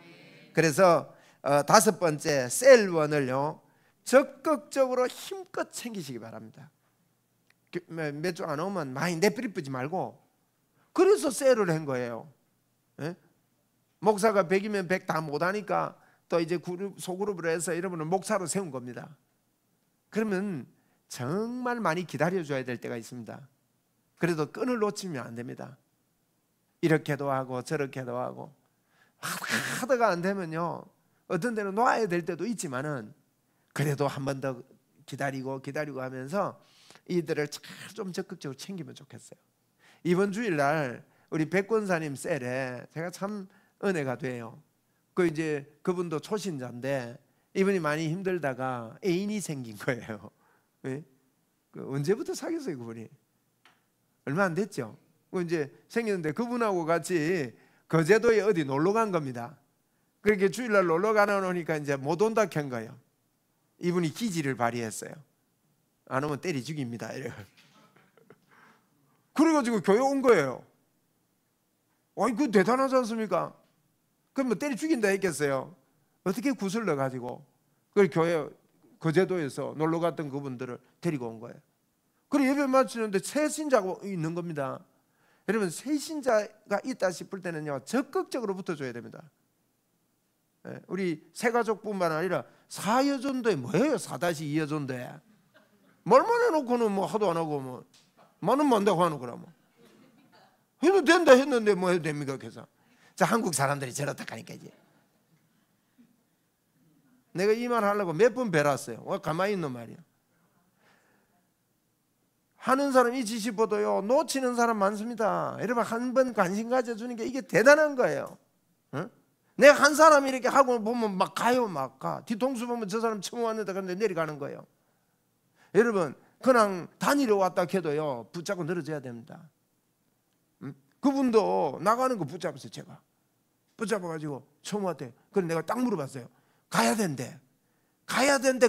그래서 5번째 셀원을요 적극적으로 힘껏 챙기시기 바랍니다. 몇 주 안 오면 많이 내버리지 말고. 그래서 셀을 한 거예요. 목사가 100이면 100 다 못하니까 또 이제 소그룹으로 해서 여러분을 목사로 세운 겁니다. 그러면 정말 많이 기다려줘야 될 때가 있습니다. 그래도 끈을 놓치면 안 됩니다. 이렇게도 하고 저렇게도 하고 하다가 안 되면요 어떤 데는 놔야 될 때도 있지만은 그래도 한 번 더 기다리고 하면서 이들을 좀 적극적으로 챙기면 좋겠어요. 이번 주일날 우리 백권사님 셀에 제가 참 은혜가 돼요. 이제 그분도 초신자인데 이분이 많이 힘들다가 애인이 생긴 거예요. 네? 언제부터 사귀었어요 그분이? 얼마 안 됐죠. 이제 생겼는데 그분하고 같이 거제도에 어디 놀러 간 겁니다. 그렇게 주일날 놀러 가나 오니까 이제 못 온다 한 거예요. 이분이 기지를 발휘했어요. 안 오면 때리 죽입니다. 그래가지고 교회 온 거예요. 그 대단하지 않습니까? 그럼 뭐 때리 죽인다 했겠어요. 어떻게 구슬 넣어가지고 그걸 교회 거제도에서 놀러 갔던 그분들을 데리고 온 거예요. 그리고 예배 마치는데 새 신자가 있는 겁니다. 여러분 새 신자가 있다 싶을 때는요 적극적으로 붙어줘야 됩니다. 우리 새가족뿐만 아니라 사여전도에 뭐예요? 4-2여전도에 말만 해놓고는 뭐 하도 안 하고 뭐 뭐는 뭔다고 하는 거라 뭐 해도 된다 했는데 뭐 해도 됩니까? 그래서 자 한국 사람들이 저렇다 하니까 이제 내가 이 말 하려고 몇 번 배웠어요. 가만히 있는 말이야. 하는 사람 있지 싶어도요 놓치는 사람 많습니다. 여러분 한 번 관심 가져주는 게 이게 대단한 거예요. 내가 한 사람이 이렇게 하고 보면 막 가요. 막 가. 뒤통수 보면 저 사람 처음 왔는데 근데 내려가는 거예요. 여러분 그냥 다니러 왔다 해도요 붙잡고 늘어져야 됩니다. 그분도 나가는 거 붙잡았어요. 제가 붙잡아가지고 처음 왔대. 그래서 내가 딱 물어봤어요. 가야 된대.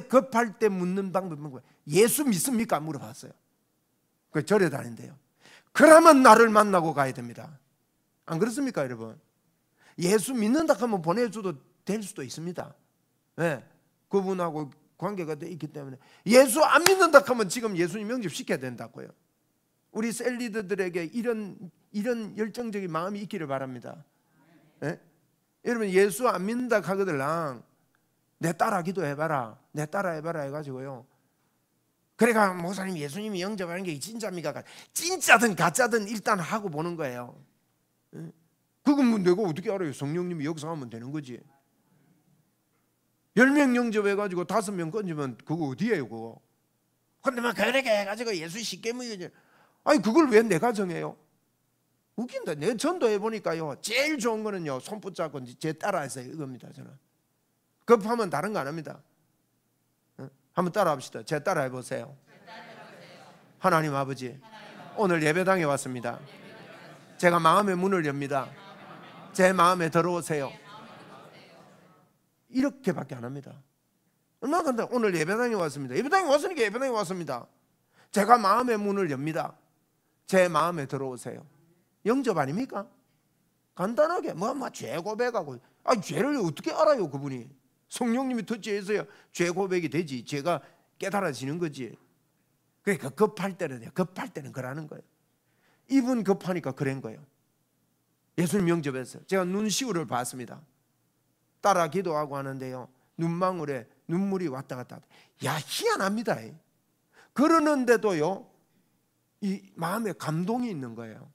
급할 때 묻는 방법은 뭐예요? 예수 믿습니까? 물어봤어요. 그 절에 다닌대요. 그러면 나를 만나고 가야 됩니다. 안 그렇습니까 여러분? 예수 믿는다 하면 보내줘도 될 수도 있습니다. 네, 그분하고 관계가 돼 있기 때문에. 예수 안 믿는다 하면 지금 예수님 영접시켜야 된다고요. 우리 셀리더들에게 이런 열정적인 마음이 있기를 바랍니다. 네? 여러분 예수 안 믿는다 하거들랑 내 따라 기도해봐라, 내 따라 해봐라 해가지고요. 그래가 목사님 예수님이 영접하는 게 진짜입니까? 진짜든 가짜든 일단 하고 보는 거예요. 네? 그건 내가 어떻게 알아요? 성령님이 역사하면 되는 거지. 10명 영접해가지고 5명 건지면 그거 어디예요 그거? 근데 막 그렇게 해가지고 예수 쉽게 믿지. 아니 그걸 왜 내가 정해요? 웃긴다. 내가 전도해보니까요 제일 좋은 거는요 손 붙잡고 제 따라해서 이겁니다. 저는 급하면 다른 거 안 합니다. 한번 따라합시다. 제 따라해보세요. 하나님 아버지 오늘 예배당에 왔습니다. 제가 마음의 문을 엽니다. 제 마음에 들어오세요. 이렇게밖에 안 합니다. 얼마나 간다. 오늘 예배당에 왔습니다. 예배당에 왔으니까 예배당에 왔습니다. 제가 마음의 문을 엽니다. 제 마음에 들어오세요. 영접 아닙니까? 간단하게 죄 고백하고. 죄를 어떻게 알아요 그분이? 성령님이 터치해서야 죄 고백이 되지. 제가 깨달아지는 거지. 그러니까 급할 때는 그러는 거예요. 이분 급하니까 그런 거예요. 예수님 영접해서 제가 눈시울을 봤습니다. 따라 기도하고 하는데요, 눈망울에 눈물이 왔다 갔다. 야, 희한합니다. 그러는데도요, 이 마음에 감동이 있는 거예요.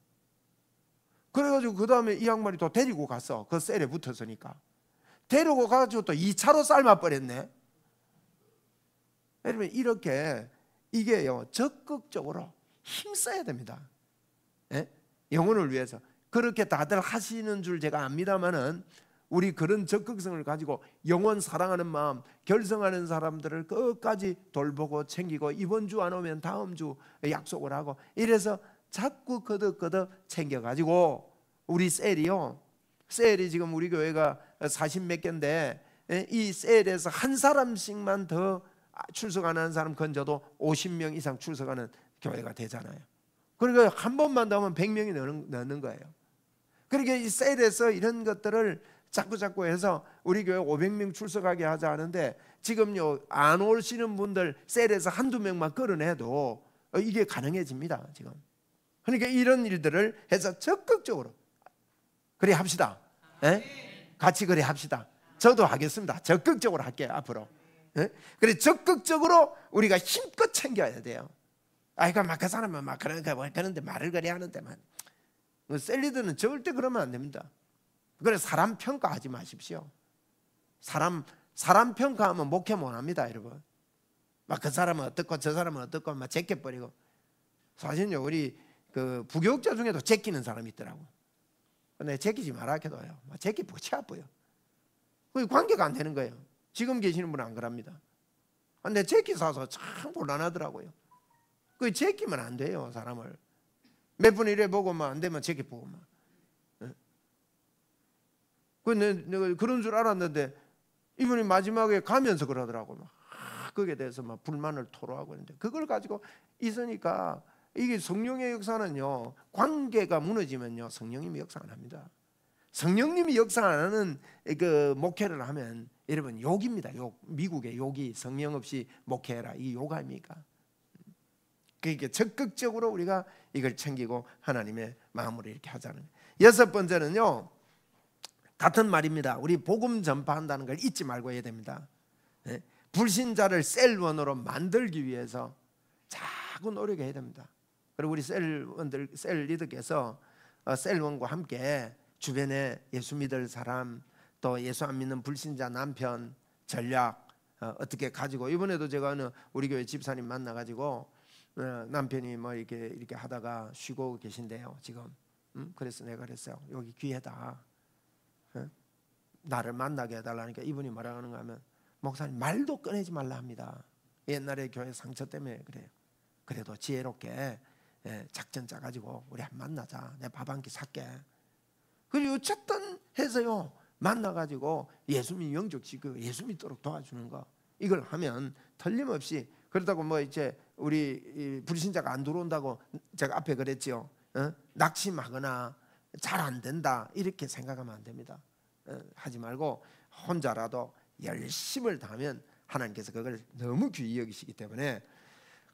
그래가지고 그 다음에 이 양반이 또 데리고 갔어. 그 셀에 붙었으니까 데리고 가가지고 또 2차로 삶아버렸네. 여러분, 이렇게 이게요, 적극적으로 힘써야 됩니다. 예? 영혼을 위해서. 그렇게 다들 하시는 줄 제가 압니다만은, 우리 그런 적극성을 가지고 영혼 사랑하는 마음 결성하는 사람들을 끝까지 돌보고 챙기고, 이번 주 안 오면 다음 주 약속을 하고, 이래서 자꾸 거듭거듭 챙겨가지고, 우리 셀이 지금 우리 교회가 40몇 개인데, 이 셀에서 한 사람씩만 더 출석하는 사람 건져도 50명 이상 출석하는 교회가 되잖아요. 그러니까 한 번만 더 하면 100명이 넣는 거예요. 그러니까 이 셀에서 이런 것들을 자꾸 해서 우리 교회 500명 출석하게 하자 하는데, 지금요 안 오시는 분들 셀에서 한두 명만 끌어내도 이게 가능해집니다 지금. 그러니까 이런 일들을 해서 적극적으로 그래 합시다. 예? 같이 그래 합시다. 저도 하겠습니다. 적극적으로 할게요 앞으로. 예? 그래 적극적으로 우리가 힘껏 챙겨야 돼요. 아이가 막 그 사람은 막 그런데 말을 그래 하는데만, 셀리더는 절대 그러면 안 됩니다. 그래 사람 평가하지 마십시오. 사람 평가하면 목회 못합니다 여러분. 막 그 사람은 어떻고 저 사람은 어떻고 막 제껴버리고. 사실요 우리 그 부교육자 중에도 제끼는 사람이 있더라고. 근데 제끼지 말아 해도요, 제끼 치 아파요. 그 관계가 안 되는 거예요. 지금 계시는 분은 안 그럽니다. 근데 제끼 사서 참 곤란하더라고요. 그 제끼면 안 돼요 사람을. 몇 분 이래 보고 안 되면 제끼 보고 막. 내가 그런 줄 알았는데 이분이 마지막에 가면서 그러더라고. 거기에 대해서 막 불만을 토로하고 있는데, 그걸 가지고 있으니까 이게 성령의 역사는요, 관계가 무너지면요 성령님이 역사 안 합니다. 성령님이 역사 안 하는 그 목회를 하면 여러분 욕입니다. 욕. 미국의 욕이 성령 없이 목회해라, 이 욕 아닙니까? 그러니까 적극적으로 우리가 이걸 챙기고 하나님의 마음으로 이렇게 하자는 거예요. 여섯 번째는요, 같은 말입니다. 우리 복음 전파한다는 걸 잊지 말고 해야 됩니다. 불신자를 셀원으로 만들기 위해서 자꾸 노력해야 됩니다. 그리고 우리 셀원들, 셀 리더께서 셀원과 함께 주변에 예수 믿을 사람, 또 예수 안 믿는 불신자 남편 전략 어떻게 가지고, 이번에도 제가 우리 교회 집사님 만나가지고 남편이 뭐 이렇게 하다가 쉬고 계신데요 지금. 그래서 내가 그랬어요. 여기 기회다. 나를 만나게 해달라니까 이분이 뭐라고 하는가 하면, 목사님 말도 꺼내지 말라 합니다. 옛날에 교회 상처 때문에 그래요. 그래도 지혜롭게 작전 짜가지고 우리 한번 만나자. 내가 밥 한 끼 살게. 그리고 어쨌든 해서요 만나가지고 예수님 영접시키고 예수 믿도록 도와주는 거, 이걸 하면 틀림없이. 그렇다고 뭐 이제 우리 불신자가 안 들어온다고 제가 앞에 그랬죠. 낙심하거나 잘 안 된다 이렇게 생각하면 안 됩니다. 하지 말고 혼자라도 열심을 다하면 하나님께서 그걸 너무 귀히 여기시기 때문에.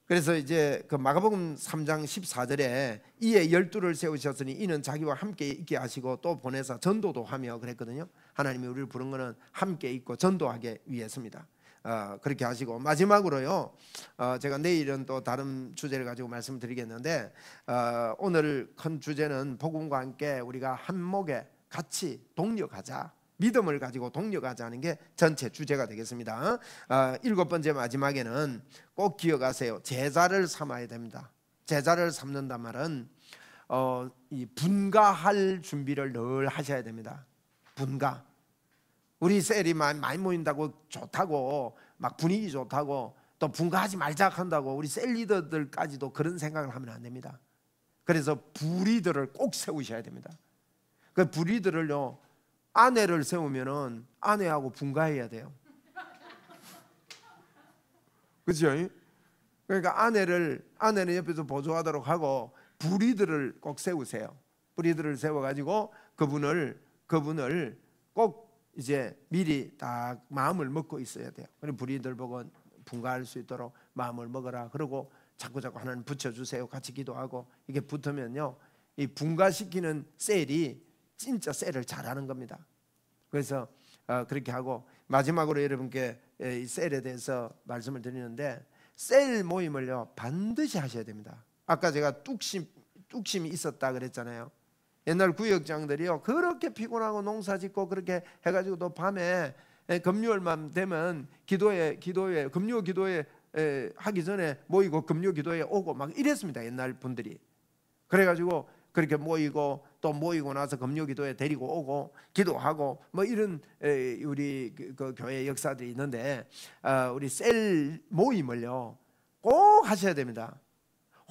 그래서 이제 그 마가복음 3장 14절에 이에 12를 세우셨으니 이는 자기와 함께 있게 하시고 또 보내서 전도도 하며 그랬거든요. 하나님이 우리를 부른 것은 함께 있고 전도하기 위해서입니다. 그렇게 하시고, 마지막으로요, 제가 내일은 또 다른 주제를 가지고 말씀드리겠는데, 오늘 큰 주제는 복음과 함께 우리가 한 목에 같이 동력하자, 믿음을 가지고 동력하자는 게 전체 주제가 되겠습니다. 일곱 번째 마지막에는 꼭 기억하세요. 제자를 삼아야 됩니다. 제자를 삼는단 말은 이 분가할 준비를 늘 하셔야 됩니다. 분가. 우리 셀이 많이 모인다고 좋다고 막 분위기 좋다고 또 분가하지 말자 한다고 우리 셀 리더들까지도 그런 생각을 하면 안 됩니다. 그래서 부리들을 꼭 세우셔야 됩니다. 그 부리들을요, 아내를 세우면은 아내하고 분가해야 돼요. 그렇죠? 그러니까 아내는 옆에서 보조하도록 하고 부리들을 꼭 세우세요. 부리들을 세워가지고 그분을 꼭 이제 미리 딱 마음을 먹고 있어야 돼요. 그리고 부리들 보고 분가할 수 있도록 마음을 먹어라. 그리고 자꾸 하나님 붙여주세요. 같이 기도하고 이게 붙으면요, 이 분가시키는 셀이 진짜 셀을 잘하는 겁니다. 그래서 그렇게 하고 마지막으로 여러분께 이 셀에 대해서 말씀을 드리는데, 셀 모임을요 반드시 하셔야 됩니다. 아까 제가 뚝심이 있었다 그랬잖아요. 옛날 구역장들이요 그렇게 피곤하고 농사짓고 그렇게 해가지고 또 밤에 금요일만 되면 기도회 금요 기도회 하기 전에 모이고 금요 기도회 오고 막 이랬습니다. 옛날 분들이. 그래가지고 그렇게 모이고 또 모이고 나서 금요 기도회 데리고 오고 기도하고 뭐 이런 우리 그 교회 역사들이 있는데, 우리 셀 모임을요 꼭 하셔야 됩니다.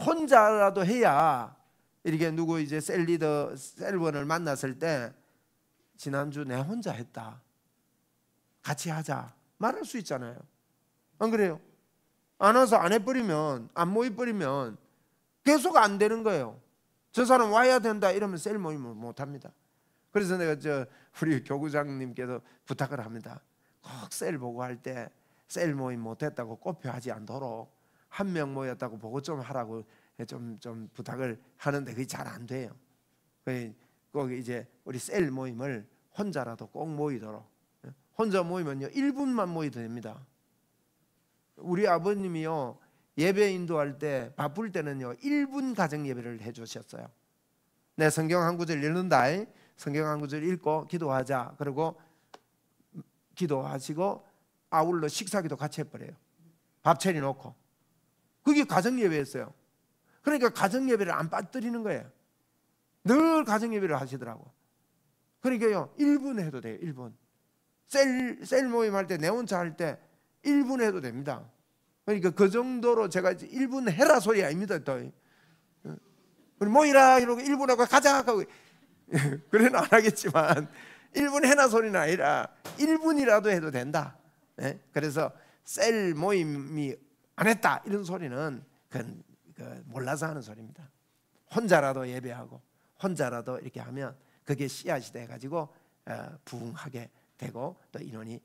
혼자라도 해야 이렇게 누구 이제 셀 리더 셀원을 만났을 때 지난주 내 혼자 했다, 같이 하자 말할 수 있잖아요. 안 그래요? 안 와서 안 해버리면, 안 모여버리면 계속 안 되는 거예요. 저 사람 와야 된다 이러면 셀 모임을 못합니다. 그래서 내가 우리 교구장님께서 부탁을 합니다. 꼭 셀 보고 할 때 셀 모임 못했다고 꼽혀하지 않도록 한 명 모였다고 보고 좀 하라고 좀 부탁을 하는데 그게 잘 안 돼요. 거기 이제 우리 셀 모임을 혼자라도 꼭 모이도록, 혼자 모이면요 1분만 모이도 됩니다. 우리 아버님이요 예배 인도할 때 바쁠 때는요 1분 가정 예배를 해주셨어요. 내 성경 한 구절 읽는다, 성경 한 구절 읽고 기도하자. 그리고 기도하시고 아울러 식사기도 같이 해버려요. 밥 차려놓고. 그게 가정 예배였어요. 그러니까 가정 예배를 안 빠뜨리는 거예요. 늘 가정 예배를 하시더라고. 그러니까요 1분 해도 돼요. 1분. 셀 모임 할 때 내 혼자 할 때 1분 해도 됩니다. 그러니까 그 정도로 제가 이제 1분 해라 소리 아닙니다. 또 우리 모이라 이러고 1분 하고 가자 하고 그래는 안 하겠지만 1분 해라 소리는 아니라 1분이라도 해도 된다. 그래서 셀 모임이 안 했다 이런 소리는 그건 몰라서 하는 소리입니다. 혼자라도 예배하고 혼자라도 이렇게 하면 그게 씨앗이 돼가지고 부흥하게 되고 또 인원이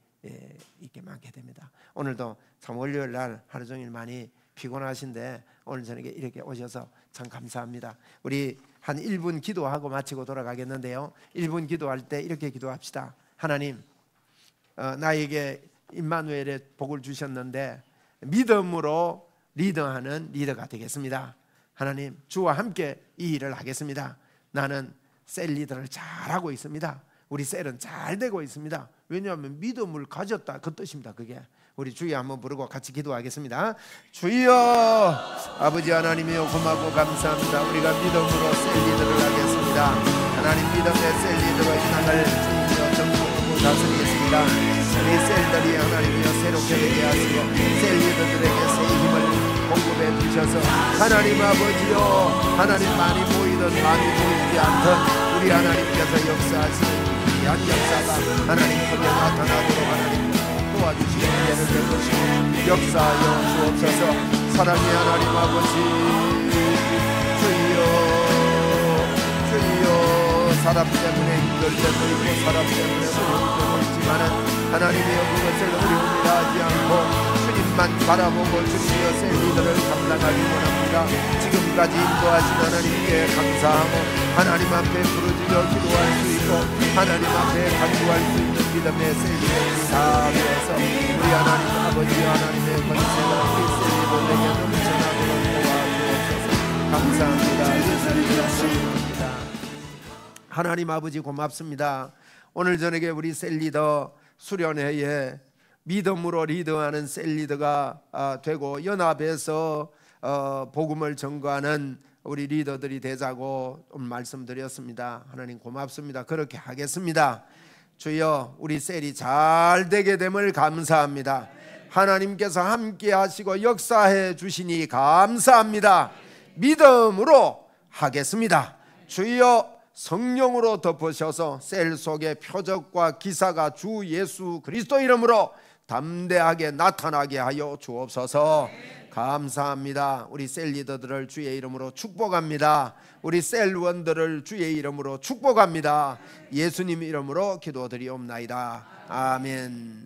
이렇게 많게 됩니다. 오늘도 참 월요일 날 하루 종일 많이 피곤하신데 오늘 저녁에 이렇게 오셔서 참 감사합니다. 우리 한 1분 기도하고 마치고 돌아가겠는데요, 1분 기도할 때 이렇게 기도합시다. 하나님, 나에게 임마누엘의 복을 주셨는데 믿음으로 리더하는 리더가 되겠습니다. 하나님, 주와 함께 이 일을 하겠습니다. 나는 셀 리더를 잘하고 있습니다. 우리 셀은 잘 되고 있습니다. 왜냐하면 믿음을 가졌다 그 뜻입니다. 그게 우리 주여 한번 부르고 같이 기도하겠습니다. 주여, 아버지 하나님이여 고맙고 감사합니다. 우리가 믿음으로 셀 리더를 하겠습니다. 하나님, 믿음의 셀 리더가 이 땅을 주님이여 정복하고 다스리겠습니다. 우리 셀들이 하나님이여 새롭게 되게 하시고 셀 리더들에게 새 힘을 공급해 주셔서 하나님 아버지여, 하나님 많이 모이든 많이 모이지 않든 우리 하나님께서 역사하시는 귀한 역사가 하나님 속에 나타나도록 하나님 도와주시고 은혜를 베푸시고 역사하여 주옵소서. 사랑의 하나님 아버지, 주여, 사람 때문에 힘들 때도 있고 사람 때문에 어려울 때도 있지만은 하나님이여 그것을 어려움이라 하지 않고 주님만 바라보고 주님이여 셀 리더를 감당하기 원합니다. 지금까지 인도하신 하나님께 감사하고 하나님 앞에 부르짖어 기도할 수 있고 하나님 앞에 간구할 수 있는 믿음의 셀 리더들이 다 되어서 우리 하나님 아버지 하나님의 권세가 우리 셀 리더에게 넘쳐나도록 도와주옵소서. 감사합니다. 예수님 감사합니다. 하나님 아버지 고맙습니다. 오늘 저녁에 우리 셀 리더 수련회에 믿음으로 리더하는 셀 리더가 되고 연합해서 복음을 전거하는 우리 리더들이 되자고 오늘 말씀드렸습니다. 하나님 고맙습니다. 그렇게 하겠습니다. 주여, 우리 셀이 잘 되게 됨을 감사합니다. 하나님께서 함께 하시고 역사해 주시니 감사합니다. 믿음으로 하겠습니다. 주여, 성령으로 덮으셔서 셀 속의 표적과 기사가 주 예수 그리스도 이름으로 담대하게 나타나게 하여 주옵소서. 감사합니다. 우리 셀 리더들을 주의 이름으로 축복합니다. 우리 셀원들을 주의 이름으로 축복합니다. 예수님 이름으로 기도드리옵나이다. 아멘.